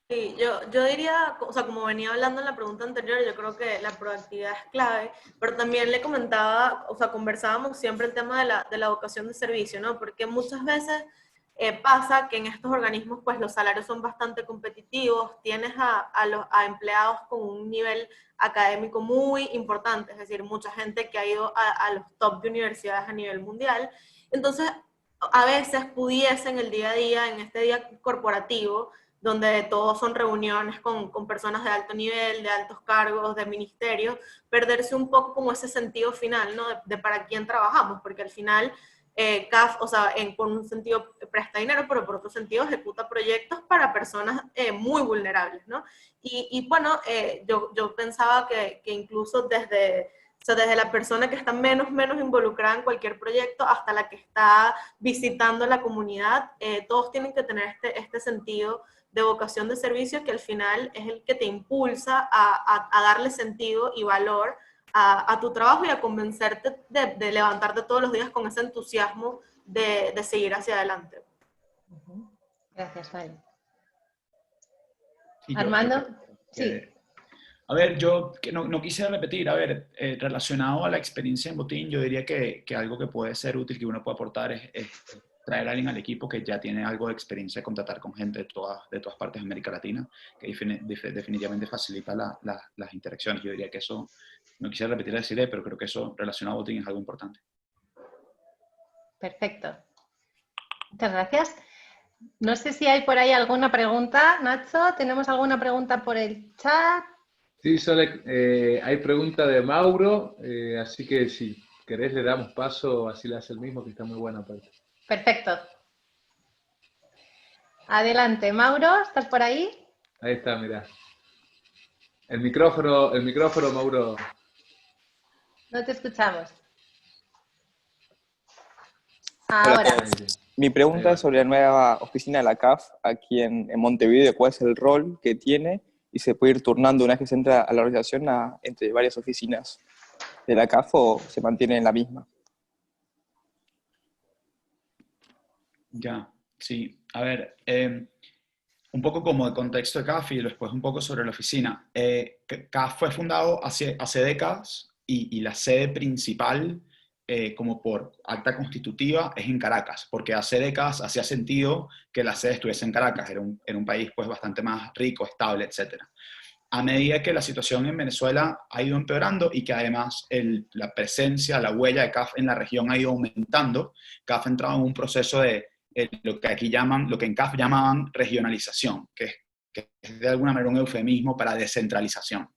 Sí, yo diría, o sea, como venía hablando en la pregunta anterior, yo creo que la proactividad es clave, pero también le comentaba, o sea, conversábamos siempre el tema de la vocación de servicio, ¿no? Porque muchas veces pasa que en estos organismos, pues los salarios son bastante competitivos, tienes a empleados con un nivel académico muy importante, es decir, mucha gente que ha ido a los top de universidades a nivel mundial. Entonces, a veces pudiesen el día a día, en este día corporativo, donde todos son reuniones con personas de alto nivel, de altos cargos, de ministerios, perderse un poco como ese sentido final, ¿no? De para quién trabajamos, porque al final CAF, o sea, por un sentido presta dinero, pero por otro sentido ejecuta proyectos para personas muy vulnerables, ¿no? Y bueno, yo pensaba que incluso desde la persona que está menos involucrada en cualquier proyecto hasta la que está visitando la comunidad, todos tienen que tener este sentido vocación de servicio que al final es el que te impulsa a darle sentido y valor a tu trabajo y a convencerte de levantarte todos los días con ese entusiasmo de seguir hacia adelante. Gracias, Vale. Sí, Armando, sí. A ver, yo no quise repetir, a ver, relacionado a la experiencia en Botín, yo diría que algo que puede ser útil, que uno puede aportar es traer a alguien al equipo que ya tiene algo de experiencia de contratar con gente de todas partes de América Latina, que definitivamente facilita las interacciones. Yo diría que eso, no quisiera repetir decirle, pero creo que eso relacionado a Botín es algo importante. Perfecto. Muchas gracias. No sé si hay por ahí alguna pregunta, Nacho. ¿Tenemos alguna pregunta por el chat? Sí, Sole, hay pregunta de Mauro, así que si querés le damos paso, así le hace el mismo, que está muy buena aparte. Perfecto. Adelante, Mauro, ¿estás por ahí? Ahí está, mirá. El micrófono, Mauro. No te escuchamos. Ahora. Mi pregunta es sobre la nueva oficina de la CAF aquí en Montevideo. ¿Cuál es el rol que tiene? Y se puede ir turnando una vez que se entra a la organización entre varias oficinas de la CAF o se mantiene en la misma. Ya, sí. A ver, un poco como de contexto de CAF y después un poco sobre la oficina. CAF fue fundado hace décadas y la sede principal, como por acta constitutiva, es en Caracas, porque hace décadas hacía sentido que la sede estuviese en Caracas, era un país pues bastante más rico, estable, etc. A medida que la situación en Venezuela ha ido empeorando y que además la presencia, la huella de CAF en la región ha ido aumentando, CAF ha entrado en un proceso de lo que en CAF llamaban regionalización, que es de alguna manera un eufemismo para descentralización.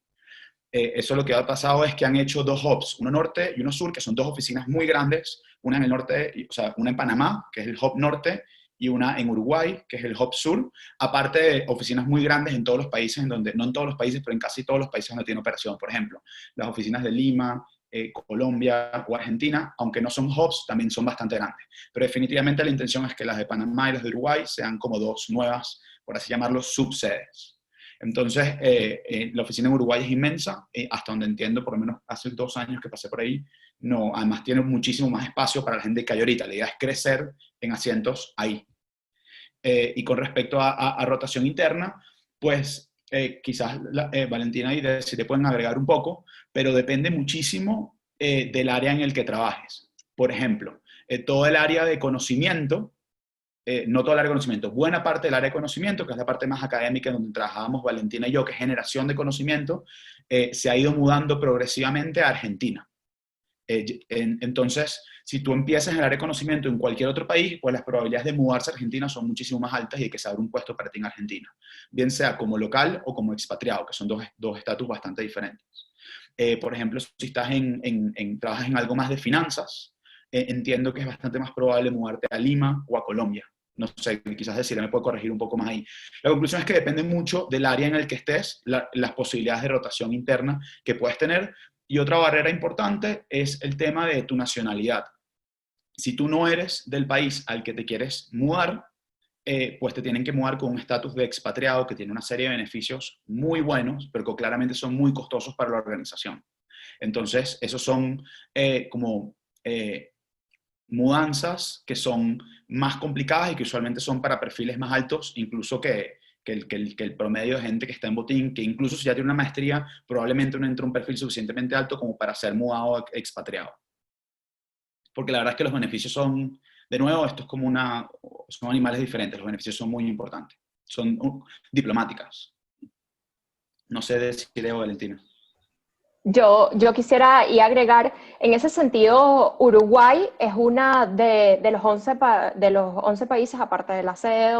Eso lo que ha pasado es que han hecho dos hubs, uno norte y uno sur, que son dos oficinas muy grandes, una en el norte, o sea, una en Panamá, que es el hub norte, y una en Uruguay, que es el hub sur, aparte de oficinas muy grandes en todos los países, no en todos los países, pero en casi todos los países donde tiene operación. Por ejemplo, las oficinas de Lima, Colombia o Argentina, aunque no son hubs, también son bastante grandes. Pero definitivamente la intención es que las de Panamá y las de Uruguay sean como dos nuevas, por así llamarlo, subsedes. Entonces, la oficina en Uruguay es inmensa, hasta donde entiendo, por lo menos hace 2 años que pasé por ahí, no, además tiene muchísimo más espacio para la gente que hay ahorita. La idea es crecer en asientos ahí. Y con respecto a rotación interna, pues quizás Valentina y Desi te pueden agregar un poco, pero depende muchísimo del área en el que trabajes. Por ejemplo, todo el área de conocimiento, no todo el área de conocimiento, buena parte del área de conocimiento, que es la parte más académica donde trabajábamos Valentina y yo, que es generación de conocimiento, se ha ido mudando progresivamente a Argentina. Entonces, si tú empiezas en el área de conocimiento en cualquier otro país, pues las probabilidades de mudarse a Argentina son muchísimo más altas y hay que saber un puesto para ti en Argentina, bien sea como local o como expatriado, que son dos estatus bastante diferentes. Por ejemplo, si estás trabajas en algo más de finanzas, entiendo que es bastante más probable mudarte a Lima o a Colombia. No sé, quizás decirle, me puede corregir un poco más ahí. La conclusión es que depende mucho del área en el que estés, las posibilidades de rotación interna que puedes tener. Y otra barrera importante es el tema de tu nacionalidad. Si tú no eres del país al que te quieres mudar, pues te tienen que mudar con un estatus de expatriado que tiene una serie de beneficios muy buenos, pero que claramente son muy costosos para la organización. Entonces, esos son mudanzas que son más complicadas y que usualmente son para perfiles más altos, incluso que el promedio de gente que está en Botín, que incluso si ya tiene una maestría, probablemente no entra un perfil suficientemente alto como para ser mudado expatriado. Porque la verdad es que los beneficios son, de nuevo, esto es como son animales diferentes, los beneficios son muy importantes, son diplomáticas. No sé decir, Valentina. Yo quisiera agregar, en ese sentido, Uruguay es una de los 11 países, aparte de la sede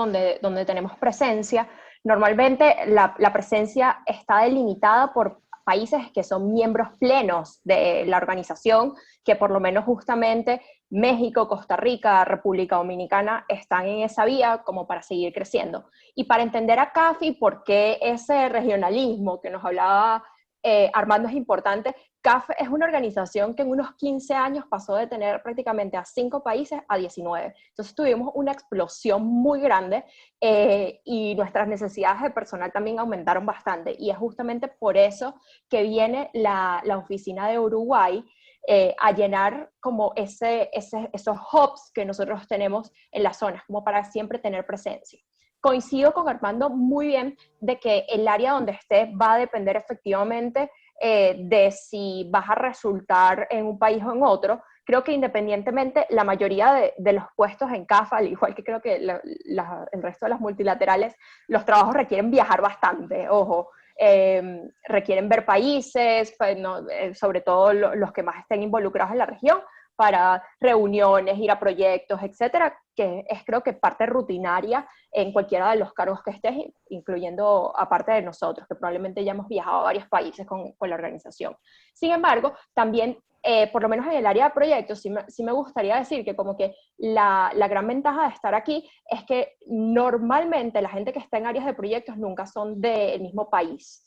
donde tenemos presencia. Normalmente la presencia está delimitada por países que son miembros plenos de la organización, que por lo menos justamente México, Costa Rica, República Dominicana están en esa vía como para seguir creciendo. Y para entender a CAF y por qué ese regionalismo que nos hablaba Armando es importante, CAF es una organización que en unos 15 años pasó de tener prácticamente a 5 países a 19. Entonces tuvimos una explosión muy grande y nuestras necesidades de personal también aumentaron bastante. Y es justamente por eso que viene la oficina de Uruguay a llenar como esos hubs que nosotros tenemos en las zonas, como para siempre tener presencia. Coincido con Armando muy bien de que el área donde estés va a depender efectivamente de si vas a resultar en un país o en otro. Creo que independientemente, la mayoría de los puestos en CAF, al igual que creo que el resto de las multilaterales, los trabajos requieren viajar bastante, ojo. Requieren ver países, pues, no, sobre todo los que más estén involucrados en la región, para reuniones, ir a proyectos, etcétera, que es creo que parte rutinaria en cualquiera de los cargos que estés, incluyendo aparte de nosotros, que probablemente ya hemos viajado a varios países con la organización. Sin embargo, también, por lo menos en el área de proyectos, sí me gustaría decir que como que la gran ventaja de estar aquí es que normalmente la gente que está en áreas de proyectos nunca son del mismo país.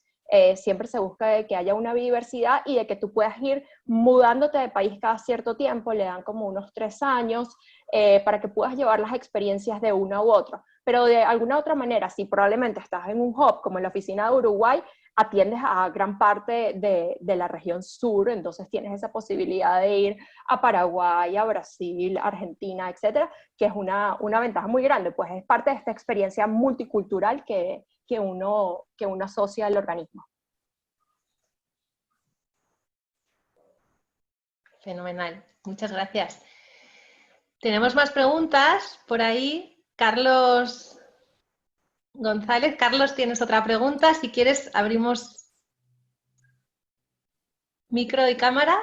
Siempre se busca de que haya una diversidad y de que tú puedas ir mudándote de país cada cierto tiempo, le dan como unos 3 años, para que puedas llevar las experiencias de una u otra. Pero de alguna otra manera, si probablemente estás en un hub como en la oficina de Uruguay, atiendes a gran parte de la región sur, entonces tienes esa posibilidad de ir a Paraguay, a Brasil, Argentina, etcétera, que es una ventaja muy grande, pues es parte de esta experiencia multicultural que uno asocia al organismo. Fenomenal, muchas gracias. Tenemos más preguntas por ahí. Carlos González, Carlos, ¿tienes otra pregunta? Si quieres, abrimos micro y cámara.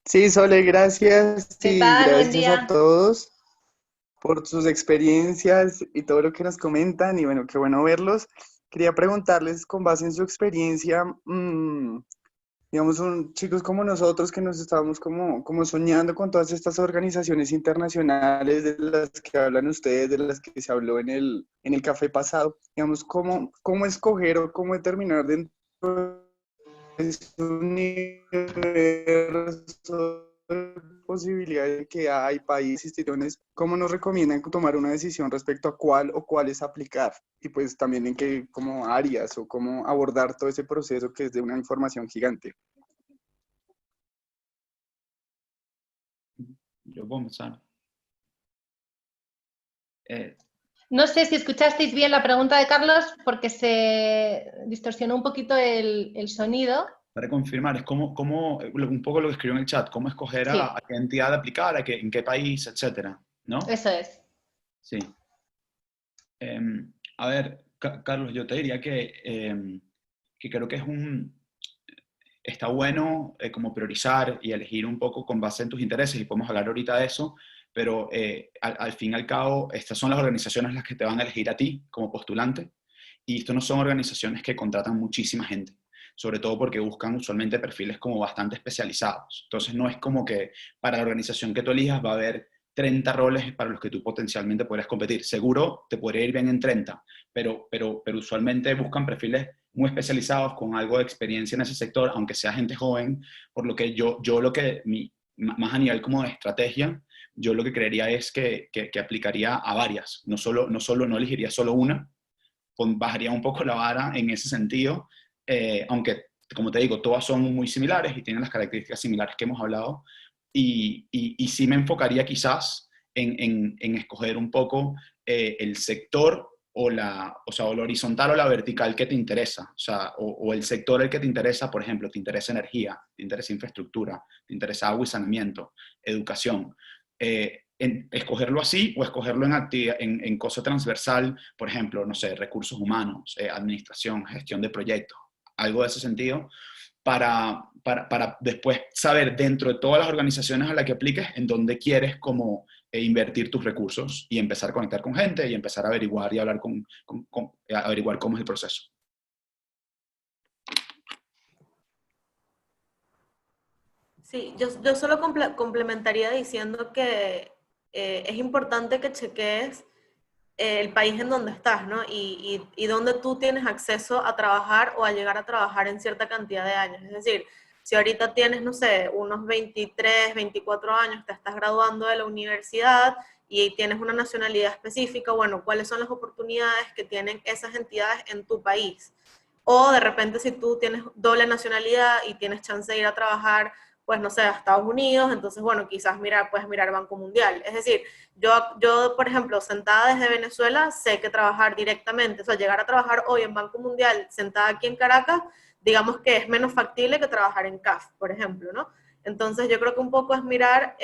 Sí, Sole, gracias ¿Qué y tal? Buen gracias a día. todos por sus experiencias y todo lo que nos comentan y bueno, qué bueno verlos. Quería preguntarles con base en su experiencia, digamos, son chicos como nosotros que nos estábamos como soñando con todas estas organizaciones internacionales de las que hablan ustedes, de las que se habló en el café pasado, digamos, cómo escoger o cómo determinar dentro de ese universo de posibilidades que hay, países, instituciones, cómo nos recomiendan tomar una decisión respecto a cuál o cuáles aplicar y pues también en qué como áreas o cómo abordar todo ese proceso que es de una información gigante. Yo puedo empezar. No sé si escuchasteis bien la pregunta de Carlos porque se distorsionó un poquito el sonido. Para confirmar, es un poco lo que escribió en el chat, cómo escoger Sí. a qué entidad aplicar, en qué país, etcétera, ¿no? Eso es. Sí. A ver, Carlos, yo te diría que creo que está bueno como priorizar y elegir un poco con base en tus intereses, y podemos hablar ahorita de eso, pero al fin y al cabo, estas son las organizaciones las que te van a elegir a ti como postulante, y esto no son organizaciones que contratan muchísima gente, sobre todo porque buscan usualmente perfiles como bastante especializados. Entonces no es como que para la organización que tú elijas va a haber 30 roles para los que tú potencialmente podrías competir. Seguro te podría ir bien en 30, pero usualmente buscan perfiles muy especializados con algo de experiencia en ese sector, aunque sea gente joven, por lo que yo lo que, más a nivel como de estrategia, yo lo que creería es que aplicaría a varias, no elegiría solo una, bajaría un poco la vara en ese sentido, aunque, como te digo, todas son muy similares y tienen las características similares que hemos hablado, y sí me enfocaría quizás en escoger un poco el sector o lo horizontal o la vertical que te interesa, o el sector el que te interesa. Por ejemplo, te interesa energía, te interesa infraestructura, te interesa agua y saneamiento, educación. Escogerlo así o escogerlo en cosa transversal, por ejemplo, no sé, recursos humanos, administración, gestión de proyectos, algo de ese sentido, para después saber dentro de todas las organizaciones a las que apliques en dónde quieres como invertir tus recursos y empezar a conectar con gente y empezar a averiguar y hablar averiguar cómo es el proceso. Sí, yo solo complementaría diciendo que es importante que cheques el país en donde estás, ¿no? Y donde tú tienes acceso a trabajar o a llegar a trabajar en cierta cantidad de años. Es decir, Si ahorita tienes, no sé, unos 23, 24 años, te estás graduando de la universidad y tienes una nacionalidad específica, bueno, ¿cuáles son las oportunidades que tienen esas entidades en tu país? O de repente si tú tienes doble nacionalidad y tienes chance de ir a trabajar, pues no sé, a Estados Unidos, entonces bueno, quizás puedes mirar Banco Mundial. Es decir, yo, por ejemplo, sentada desde Venezuela, sé que trabajar directamente, o sea, llegar a trabajar hoy en Banco Mundial, sentada aquí en Caracas, digamos que es menos factible que trabajar en CAF, por ejemplo, ¿no? Entonces yo creo que un poco es mirar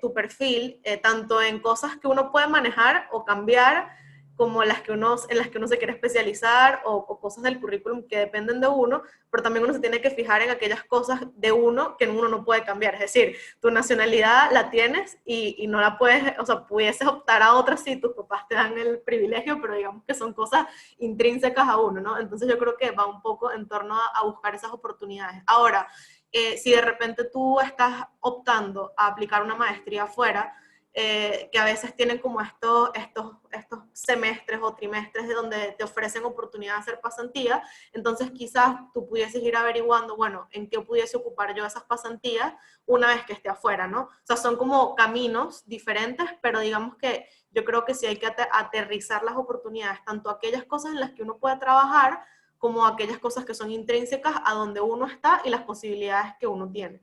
tu perfil, tanto en cosas que uno puede manejar o cambiar, como en las que uno se quiere especializar o cosas del currículum que dependen de uno, pero también uno se tiene que fijar en aquellas cosas de uno que uno no puede cambiar. Es decir, tu nacionalidad la tienes y no la puedes, o sea, pudieses optar a otra si tus papás te dan el privilegio, pero digamos que son cosas intrínsecas a uno, ¿no? Entonces yo creo que va un poco en torno a buscar esas oportunidades. Ahora, si de repente tú estás optando a aplicar una maestría afuera, que a veces tienen como estos semestres o trimestres de donde te ofrecen oportunidad de hacer pasantía, entonces quizás tú pudieses ir averiguando, bueno, en qué pudiese ocupar yo esas pasantías una vez que esté afuera, ¿no? O sea, son como caminos diferentes, pero digamos que yo creo que sí hay que aterrizar las oportunidades, tanto aquellas cosas en las que uno puede trabajar, como aquellas cosas que son intrínsecas a donde uno está y las posibilidades que uno tiene.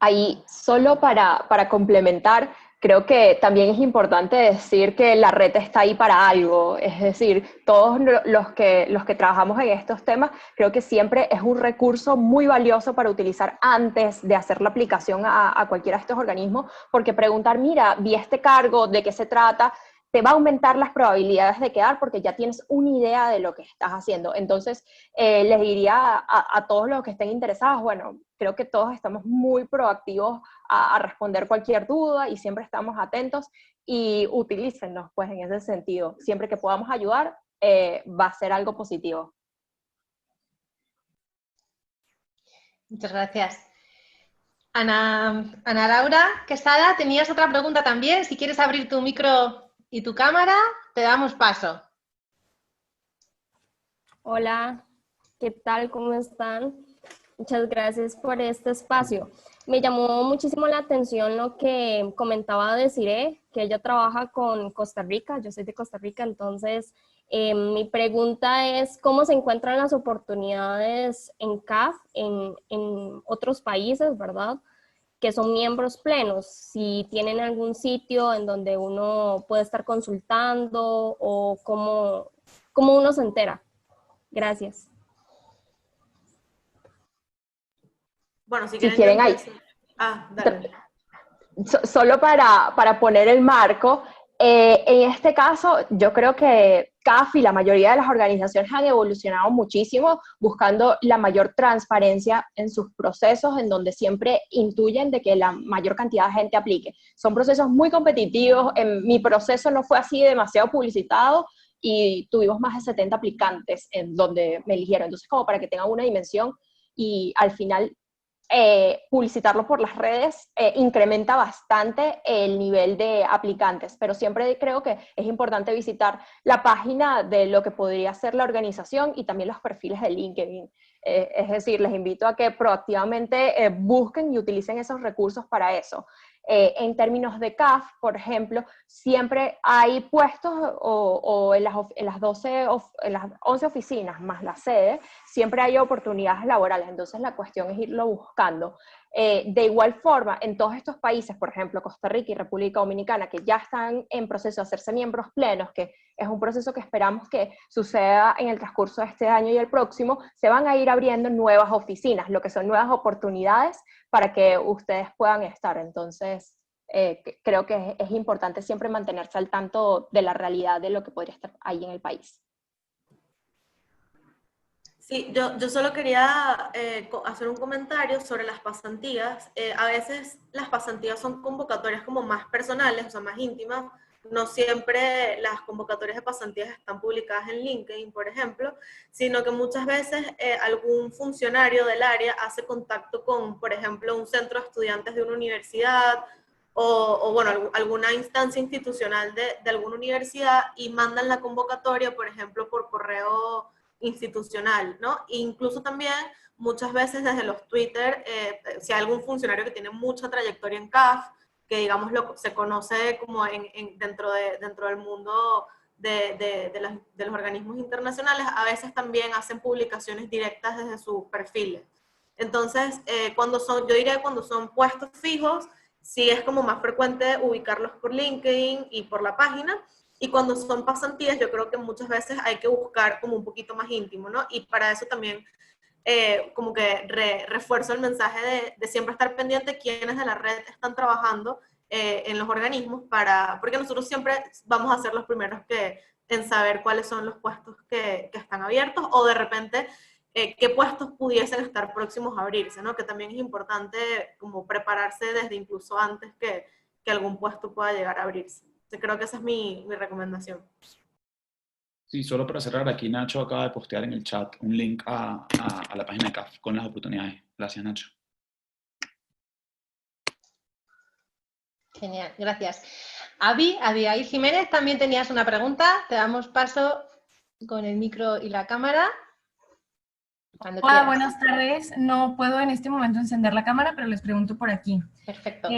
Ahí, solo para complementar, creo que también es importante decir que la red está ahí para algo. Es decir, todos los que trabajamos en estos temas, creo que siempre es un recurso muy valioso para utilizar antes de hacer la aplicación a cualquiera de estos organismos, porque preguntar, mira, vi este cargo, ¿de qué se trata?, te va a aumentar las probabilidades de quedar porque ya tienes una idea de lo que estás haciendo. Entonces, les diría a todos los que estén interesados, bueno, creo que todos estamos muy proactivos a responder cualquier duda y siempre estamos atentos y utilícennos pues en ese sentido. Siempre que podamos ayudar, va a ser algo positivo. Muchas gracias. Ana Laura Quesada, tenías otra pregunta también. Si quieres abrir tu micro y tu cámara, te damos paso. Hola, ¿qué tal? ¿Cómo están? Muchas gracias por este espacio. Me llamó muchísimo la atención lo que comentaba Desiree, que ella trabaja con Costa Rica. Yo soy de Costa Rica, entonces mi pregunta es, ¿cómo se encuentran las oportunidades en CAF, en otros países, verdad?, que son miembros plenos? Si tienen algún sitio en donde uno puede estar consultando o cómo uno se entera. Gracias. Bueno, si quieren ahí. Dale. Solo para poner el marco, en este caso yo creo que CAF y la mayoría de las organizaciones han evolucionado muchísimo buscando la mayor transparencia en sus procesos, en donde siempre intuyen de que la mayor cantidad de gente aplique. Son procesos muy competitivos. En mi proceso no fue así demasiado publicitado y tuvimos más de 70 aplicantes en donde me eligieron. Entonces, como para que tengan una dimensión, y al final publicitarlo por las redes incrementa bastante el nivel de aplicantes, pero siempre creo que es importante visitar la página de lo que podría ser la organización y también los perfiles de LinkedIn. Es decir, les invito a que proactivamente busquen y utilicen esos recursos para eso. En términos de CAF, por ejemplo, siempre hay puestos o en las 11 oficinas más la sede, siempre hay oportunidades laborales, entonces la cuestión es irlo buscando. De igual forma, en todos estos países, por ejemplo, Costa Rica y República Dominicana, que ya están en proceso de hacerse miembros plenos, que es un proceso que esperamos que suceda en el transcurso de este año y el próximo, se van a ir abriendo nuevas oficinas, lo que son nuevas oportunidades para que ustedes puedan estar. Entonces, creo que es importante siempre mantenerse al tanto de la realidad de lo que podría estar ahí en el país. Sí, yo solo quería hacer un comentario sobre las pasantías. A veces las pasantías son convocatorias como más personales, o sea, más íntimas. No siempre las convocatorias de pasantías están publicadas en LinkedIn, por ejemplo, sino que muchas veces algún funcionario del área hace contacto con, por ejemplo, un centro de estudiantes de una universidad o bueno, alguna instancia institucional de alguna universidad y mandan la convocatoria, por ejemplo, por correo institucional, ¿no? E incluso también muchas veces desde los Twitter, si hay algún funcionario que tiene mucha trayectoria en CAF, que digamos se conoce como dentro del mundo de los organismos internacionales, a veces también hacen publicaciones directas desde sus perfiles. Entonces, yo diría que cuando son puestos fijos, sí es como más frecuente ubicarlos por LinkedIn y por la página, y cuando son pasantías, yo creo que muchas veces hay que buscar como un poquito más íntimo, ¿no? Y para eso también como que refuerzo el mensaje de siempre estar pendiente de quiénes de la red están trabajando en los organismos, porque nosotros siempre vamos a ser los primeros en saber cuáles son los puestos que están abiertos, o de repente qué puestos pudiesen estar próximos a abrirse, ¿no? Que también es importante como prepararse desde incluso antes que algún puesto pueda llegar a abrirse. Entonces, creo que esa es mi recomendación. Sí, solo para cerrar, aquí Nacho acaba de postear en el chat un link a la página de CAF con las oportunidades. Gracias, Nacho. Genial, gracias. Abigail Jiménez, también tenías una pregunta. Te damos paso con el micro y la cámara. Cuando Hola, quieras. buenas tardes. No puedo en este momento encender la cámara, pero les pregunto por aquí. Perfecto.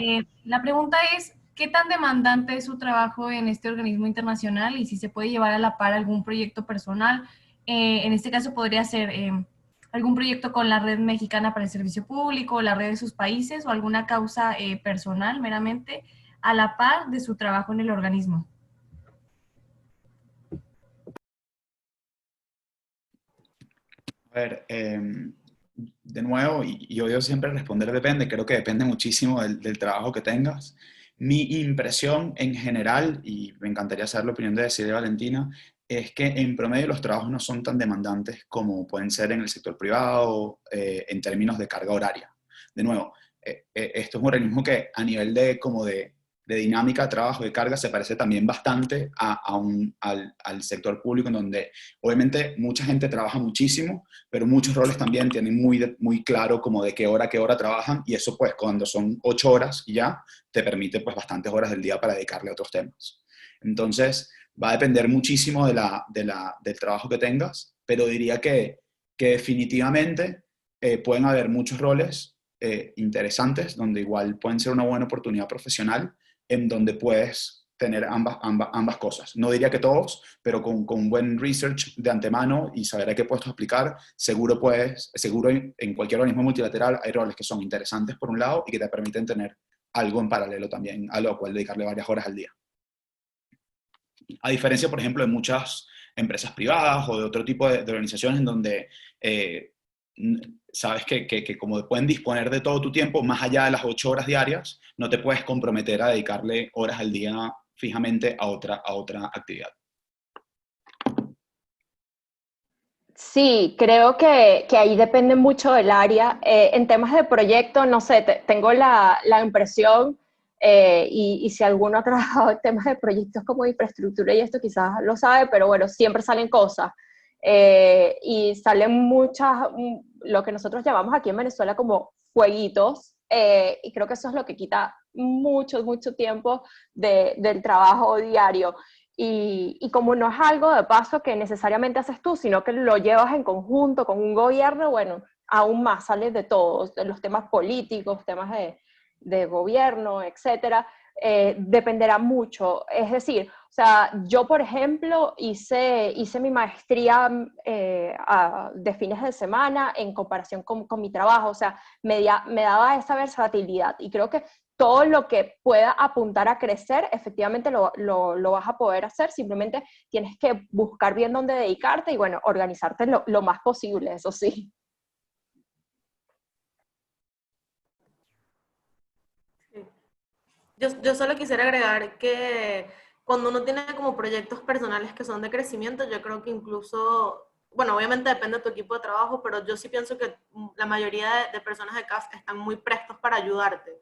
La pregunta es, ¿qué tan demandante es su trabajo en este organismo internacional y si se puede llevar a la par algún proyecto personal? En este caso podría ser algún proyecto con la Red Mexicana para el Servicio Público, la red de sus países o alguna causa personal meramente a la par de su trabajo en el organismo. A ver, de nuevo, y yo odio siempre responder depende, creo que depende muchísimo del trabajo que tengas. Mi impresión en general, y me encantaría saber la opinión de Desiree Valentina, es que en promedio los trabajos no son tan demandantes como pueden ser en el sector privado en términos de carga horaria. De nuevo, esto es un organismo que a nivel de dinámica de trabajo, de carga, se parece también bastante al sector público, en donde obviamente mucha gente trabaja muchísimo, pero muchos roles también tienen muy claro como de qué hora trabajan, y eso pues cuando son 8 horas y ya, te permite pues bastantes horas del día para dedicarle a otros temas. Entonces, va a depender muchísimo del trabajo que tengas, pero diría que definitivamente pueden haber muchos roles interesantes, donde igual pueden ser una buena oportunidad profesional, en donde puedes tener ambas cosas. No diría que todos, pero con un buen research de antemano y saber a qué puestos aplicar, seguro en cualquier organismo multilateral hay roles que son interesantes por un lado y que te permiten tener algo en paralelo también, a lo cual dedicarle varias horas al día. A diferencia, por ejemplo, de muchas empresas privadas o de otro tipo de organizaciones en donde sabes que como pueden disponer de todo tu tiempo, más allá de las 8 horas diarias, no te puedes comprometer a dedicarle horas al día fijamente a otra actividad. Sí, creo que ahí depende mucho del área. En temas de proyecto, no sé, tengo la impresión, y si alguno ha trabajado en temas de proyectos como infraestructura y esto quizás lo sabe, pero bueno, siempre salen cosas. Y salen muchas, lo que nosotros llamamos aquí en Venezuela como fueguitos, y creo que eso es lo que quita mucho tiempo del trabajo diario. Y como no es algo de paso que necesariamente haces tú, sino que lo llevas en conjunto con un gobierno, bueno, aún más sale de todos, de los temas políticos, temas de gobierno, etcétera, dependerá mucho. Es decir, o sea, yo, por ejemplo, hice mi maestría de fines de semana en comparación con mi trabajo, o sea, me daba esa versatilidad, y creo que todo lo que pueda apuntar a crecer, efectivamente lo vas a poder hacer, simplemente tienes que buscar bien dónde dedicarte y, bueno, organizarte lo más posible, eso sí. Yo solo quisiera agregar que cuando uno tiene como proyectos personales que son de crecimiento, yo creo que incluso, bueno, obviamente depende de tu equipo de trabajo, pero yo sí pienso que la mayoría de personas de CAF están muy prestos para ayudarte.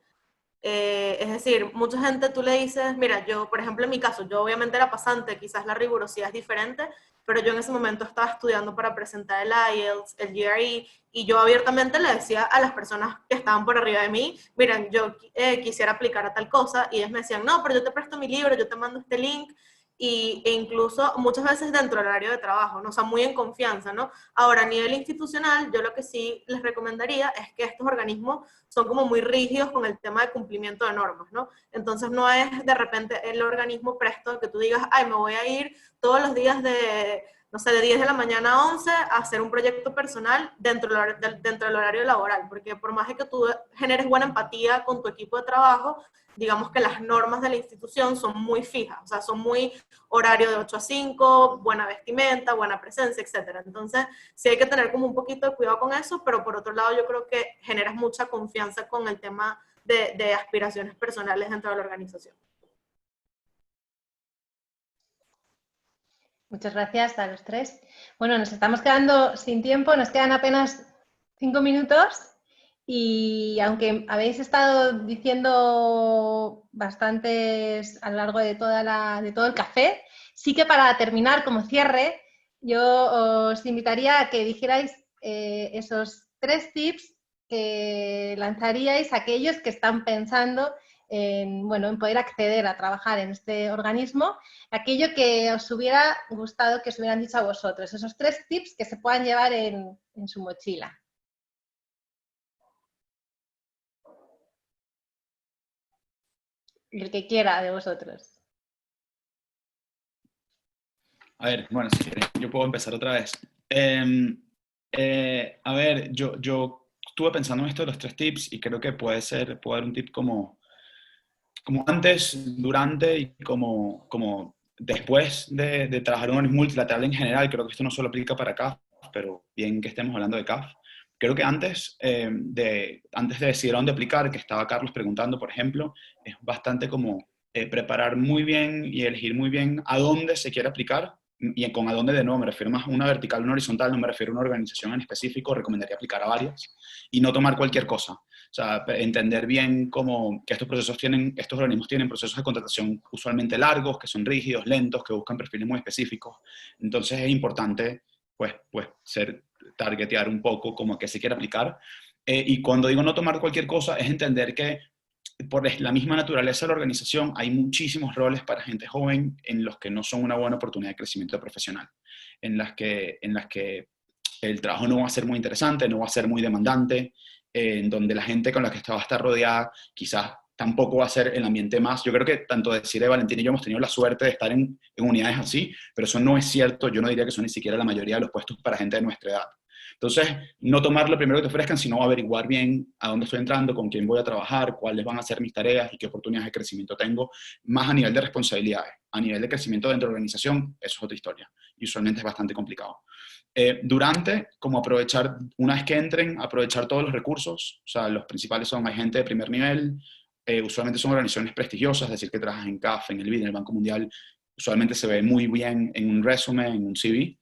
Es decir, mucha gente tú le dices, mira, yo, por ejemplo, en mi caso, yo obviamente era pasante, quizás la rigurosidad es diferente, pero yo en ese momento estaba estudiando para presentar el IELTS, el GRE, y yo abiertamente le decía a las personas que estaban por arriba de mí, miren, yo quisiera aplicar a tal cosa, y ellos me decían, no, pero yo te presto mi libro, yo te mando este link, e incluso muchas veces dentro del horario de trabajo, ¿no? O sea, muy en confianza, ¿no? Ahora, a nivel institucional, yo lo que sí les recomendaría es que estos organismos son como muy rígidos con el tema de cumplimiento de normas, ¿no? Entonces no es de repente el organismo presto a que tú digas, ay, me voy a ir todos los días de, no sé, de 10 de la mañana a 11 a hacer un proyecto personal dentro del horario laboral, porque por más de que tú generes buena empatía con tu equipo de trabajo, digamos que las normas de la institución son muy fijas, o sea, son muy horario de 8 a 5, buena vestimenta, buena presencia, etc. Entonces, sí hay que tener como un poquito de cuidado con eso, pero por otro lado yo creo que generas mucha confianza con el tema de aspiraciones personales dentro de la organización. Muchas gracias a los tres. Bueno, nos estamos quedando sin tiempo, nos quedan apenas 5 minutos y aunque habéis estado diciendo bastantes a lo largo de todo el café, sí que para terminar como cierre, yo os invitaría a que dijerais esos 3 tips que lanzaríais a aquellos que están pensando en poder acceder a trabajar en este organismo, aquello que os hubiera gustado que os hubieran dicho a vosotros, esos 3 tips que se puedan llevar en su mochila. El que quiera de vosotros. A ver, bueno, si quieres, yo puedo empezar otra vez. A ver, yo estuve pensando en esto de los 3 tips y creo que puede dar un tip como antes, durante y como después de trabajar en un organismo multilateral en general. Creo que esto no solo aplica para CAF, pero bien que estemos hablando de CAF. Creo que antes de decidir a dónde aplicar, que estaba Carlos preguntando, por ejemplo, es bastante como preparar muy bien y elegir muy bien a dónde se quiere aplicar. Y con a dónde, de nuevo, me refiero más a una vertical, una horizontal, no me refiero a una organización en específico, recomendaría aplicar a varias y no tomar cualquier cosa. O sea, entender bien que estos organismos tienen procesos de contratación usualmente largos, que son rígidos, lentos, que buscan perfiles muy específicos. Entonces es importante, pues targetear un poco como a qué se quiere aplicar. Y cuando digo no tomar cualquier cosa, es entender que por la misma naturaleza de la organización, hay muchísimos roles para gente joven en los que no son una buena oportunidad de crecimiento profesional, en las que el trabajo no va a ser muy interesante, no va a ser muy demandante, en donde la gente con la que va a estar rodeada quizás tampoco va a ser el ambiente más. Yo creo que tanto Desiree, Valentín y yo hemos tenido la suerte de estar en unidades así, pero eso no es cierto. Yo no diría que son ni siquiera la mayoría de los puestos para gente de nuestra edad. Entonces, no tomar lo primero que te ofrezcan, sino averiguar bien a dónde estoy entrando, con quién voy a trabajar, cuáles van a ser mis tareas y qué oportunidades de crecimiento tengo, más a nivel de responsabilidades. A nivel de crecimiento dentro de la organización, eso es otra historia. Y usualmente es bastante complicado. Como aprovechar, una vez que entren, aprovechar todos los recursos. O sea, los principales hay gente de primer nivel, usualmente son organizaciones prestigiosas, es decir, que trabajan en CAF, en el BID, en el Banco Mundial, usualmente se ve muy bien en un resumen, en un CV.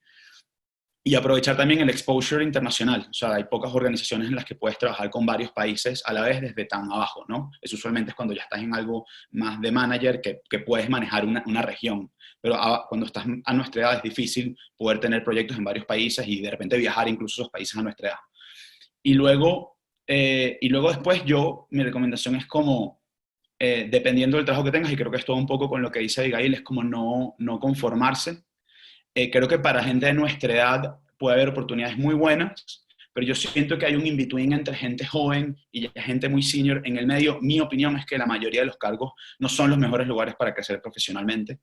Y aprovechar también el exposure internacional. O sea, hay pocas organizaciones en las que puedes trabajar con varios países a la vez desde tan abajo, ¿no? Eso usualmente es cuando ya estás en algo más de manager, que puedes manejar una región. Pero cuando estás a nuestra edad es difícil poder tener proyectos en varios países y de repente viajar incluso a esos países a nuestra edad. Y luego después mi recomendación es como, dependiendo del trabajo que tengas, y creo que es todo un poco con lo que dice Abigail, es como no conformarse. Creo que para gente de nuestra edad puede haber oportunidades muy buenas, pero yo siento que hay un in-between entre gente joven y gente muy senior en el medio. Mi opinión es que la mayoría de los cargos no son los mejores lugares para crecer profesionalmente,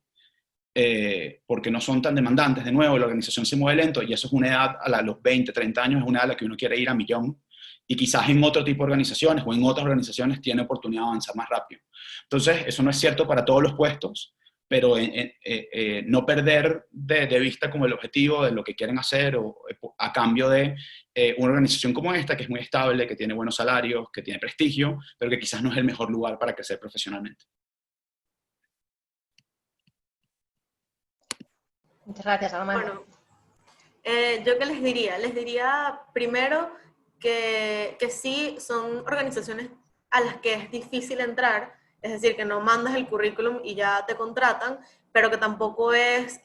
porque no son tan demandantes. De nuevo, la organización se mueve lento y eso es una edad, a los 20, 30 años, es una edad a la que uno quiere ir a millón. Y quizás en otro tipo de organizaciones o en otras organizaciones tiene oportunidad de avanzar más rápido. Entonces, eso no es cierto para todos los puestos, pero no perder de vista como el objetivo de lo que quieren hacer a cambio de una organización como esta, que es muy estable, que tiene buenos salarios, que tiene prestigio, pero que quizás no es el mejor lugar para crecer profesionalmente. Muchas gracias, Armando. Bueno, ¿yo qué les diría? Les diría primero que sí son organizaciones a las que es difícil entrar, es decir, que no mandas el currículum y ya te contratan, pero que tampoco es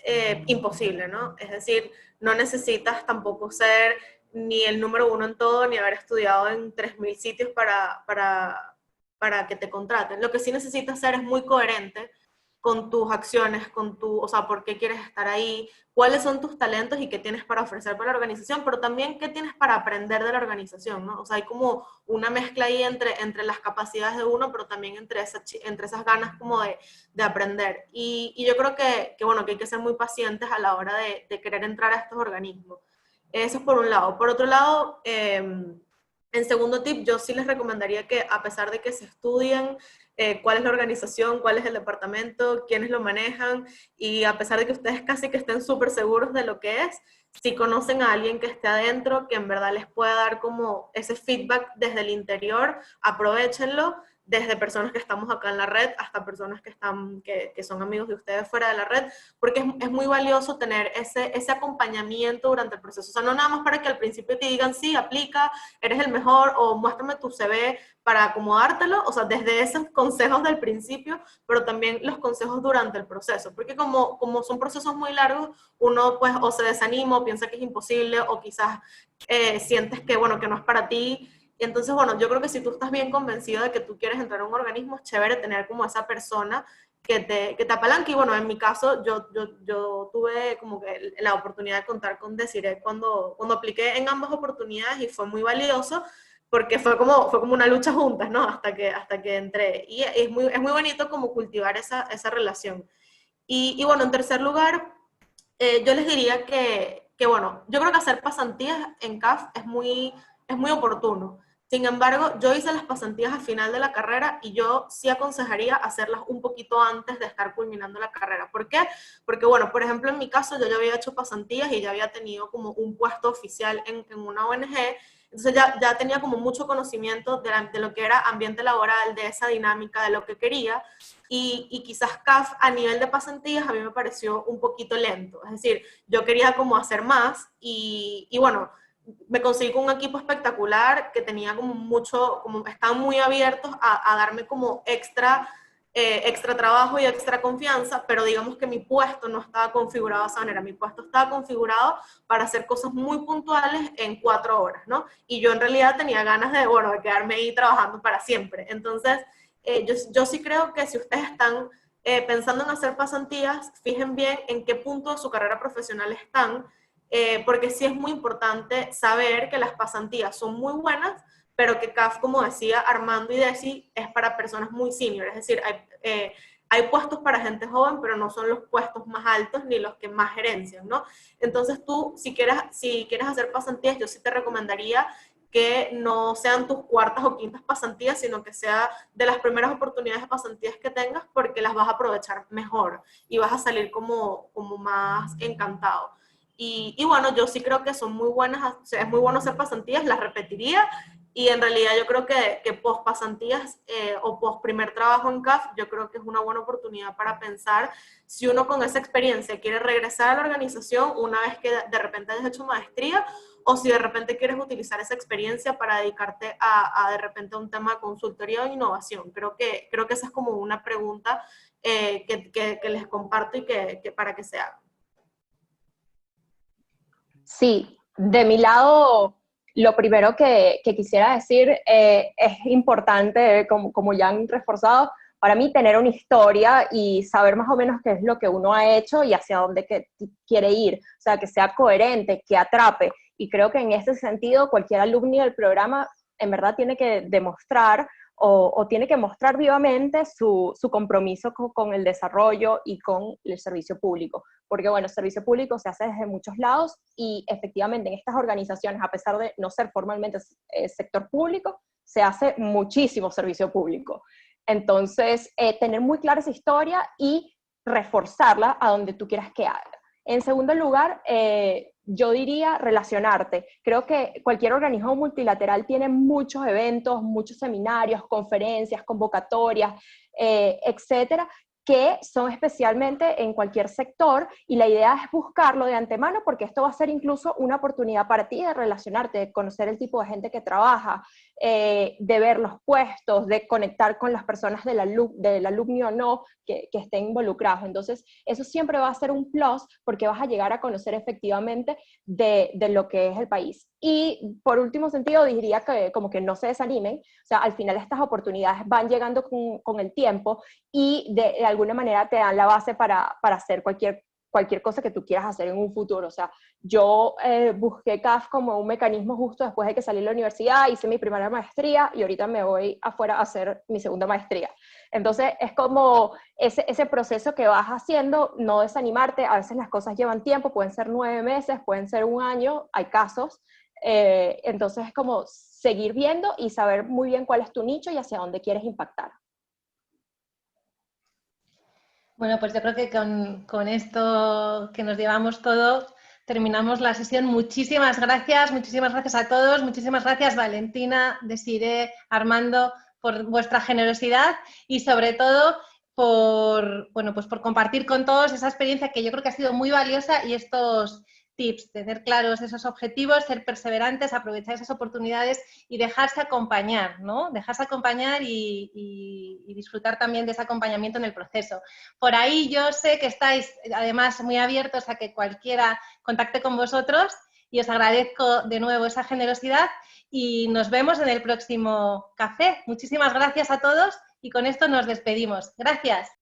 imposible, ¿no? Es decir, no necesitas tampoco ser ni el número 1 en todo, ni haber estudiado en 3.000 sitios para que te contraten. Lo que sí necesitas ser es muy coherente con tus acciones, o sea, por qué quieres estar ahí, cuáles son tus talentos y qué tienes para ofrecer para la organización, pero también qué tienes para aprender de la organización, ¿no? O sea, hay como una mezcla ahí entre las capacidades de uno, pero también entre esas ganas como de aprender. Y yo creo bueno, que hay que ser muy pacientes a la hora de querer entrar a estos organismos. Eso es por un lado. Por otro lado, en segundo tip, yo sí les recomendaría que, a pesar de que se estudien cuál es la organización, cuál es el departamento, quiénes lo manejan, y a pesar de que ustedes casi que estén súper seguros de lo que es, si conocen a alguien que esté adentro, que en verdad les pueda dar como ese feedback desde el interior, aprovéchenlo, desde personas que estamos acá en la red hasta personas que son amigos de ustedes fuera de la red, porque es muy valioso tener ese acompañamiento durante el proceso. O sea, no nada más para que al principio te digan, sí, aplica, eres el mejor, o muéstrame tu CV para acomodártelo, o sea, desde esos consejos del principio, pero también los consejos durante el proceso, porque como son procesos muy largos, uno pues o se desanima o piensa que es imposible, o quizás sientes que, bueno, que no es para ti. Y entonces, bueno, yo creo que si tú estás bien convencido de que tú quieres entrar a un organismo, es chévere tener como esa persona que te apalanque. Y bueno, en mi caso, yo tuve como que la oportunidad de contar con Desiree cuando apliqué en ambas oportunidades, y fue muy valioso, porque fue como una lucha juntas, ¿no? Hasta que entré. Y es muy bonito como cultivar esa relación. Y bueno, en tercer lugar, yo les diría que, bueno, yo creo que hacer pasantías en CAF es muy oportuno. Sin embargo, yo hice las pasantías al final de la carrera, y yo sí aconsejaría hacerlas un poquito antes de estar culminando la carrera. ¿Por qué? Porque, bueno, por ejemplo, en mi caso, yo ya había hecho pasantías y ya había tenido como un puesto oficial en una ONG, entonces ya tenía como mucho conocimiento de lo que era ambiente laboral, de esa dinámica, de lo que quería, y quizás CAF a nivel de pasantías a mí me pareció un poquito lento. Es decir, yo quería como hacer más, y bueno, me conseguí con un equipo espectacular que tenía como estaban muy abiertos a darme como extra trabajo y extra confianza, pero digamos que mi puesto no estaba configurado de esa manera. Mi puesto estaba configurado para hacer cosas muy puntuales en 4 horas, ¿no? Y yo en realidad tenía ganas de quedarme ahí trabajando para siempre. Entonces, yo sí creo que si ustedes están pensando en hacer pasantías, fijen bien en qué punto de su carrera profesional están, porque sí es muy importante saber que las pasantías son muy buenas, pero que CAF, como decía Armando y Desi, es para personas muy senior. Es decir, hay puestos para gente joven, pero no son los puestos más altos ni los que más gerencian, ¿no? Entonces tú, si quieres hacer pasantías, yo sí te recomendaría que no sean tus cuartas o quintas pasantías, sino que sea de las primeras oportunidades de pasantías que tengas, porque las vas a aprovechar mejor y vas a salir como más encantado. Y bueno, yo sí creo que son muy buenas, o sea, es muy bueno hacer pasantías, las repetiría, y en realidad yo creo que post pasantías o post primer trabajo en CAF, yo creo que es una buena oportunidad para pensar si uno con esa experiencia quiere regresar a la organización una vez que de repente hayas hecho maestría, o si de repente quieres utilizar esa experiencia para dedicarte a de repente a un tema de consultoría o innovación. Creo que esa es como una pregunta que les comparto y que para que se haga. Sí, de mi lado, lo primero que quisiera decir es importante, como ya han reforzado, para mí tener una historia y saber más o menos qué es lo que uno ha hecho y hacia dónde quiere ir. O sea, que sea coherente, que atrape. Y creo que en ese sentido cualquier alumno del programa en verdad tiene que demostrar o tiene que mostrar vivamente su compromiso con el desarrollo y con el servicio público. Porque bueno, el servicio público se hace desde muchos lados, y efectivamente en estas organizaciones, a pesar de no ser formalmente sector público, se hace muchísimo servicio público. Entonces, tener muy clara esa historia y reforzarla a donde tú quieras que haga. En segundo lugar, yo diría relacionarte. Creo que cualquier organismo multilateral tiene muchos eventos, muchos seminarios, conferencias, convocatorias, etcétera, que son especialmente en cualquier sector, y la idea es buscarlo de antemano, porque esto va a ser incluso una oportunidad para ti de relacionarte, de conocer el tipo de gente que trabaja, de ver los puestos, de conectar con las personas del alumni o no que estén involucrados. Entonces, eso siempre va a ser un plus porque vas a llegar a conocer efectivamente de lo que es el país. Y por último sentido, diría que como que no se desanimen, o sea, al final estas oportunidades van llegando con el tiempo y de alguna manera te dan la base para hacer cualquier cosa que tú quieras hacer en un futuro. O sea, yo busqué CAF como un mecanismo justo después de que salí de la universidad, hice mi primera maestría y ahorita me voy afuera a hacer mi segunda maestría. Entonces, es como ese proceso que vas haciendo, no desanimarte. A veces las cosas llevan tiempo, pueden ser 9 meses, pueden ser 1 año, hay casos. Entonces, es como seguir viendo y saber muy bien cuál es tu nicho y hacia dónde quieres impactar. Bueno, pues yo creo que con esto que nos llevamos todos, terminamos la sesión. Muchísimas gracias a todos, muchísimas gracias Valentina, Desiree, Armando, por vuestra generosidad y sobre todo por compartir con todos esa experiencia que yo creo que ha sido muy valiosa y estos tips, tener claros esos objetivos, ser perseverantes, aprovechar esas oportunidades y dejarse acompañar, ¿no? Dejarse acompañar y disfrutar también de ese acompañamiento en el proceso. Por ahí yo sé que estáis además muy abiertos a que cualquiera contacte con vosotros y os agradezco de nuevo esa generosidad y nos vemos en el próximo café. Muchísimas gracias a todos y con esto nos despedimos. Gracias.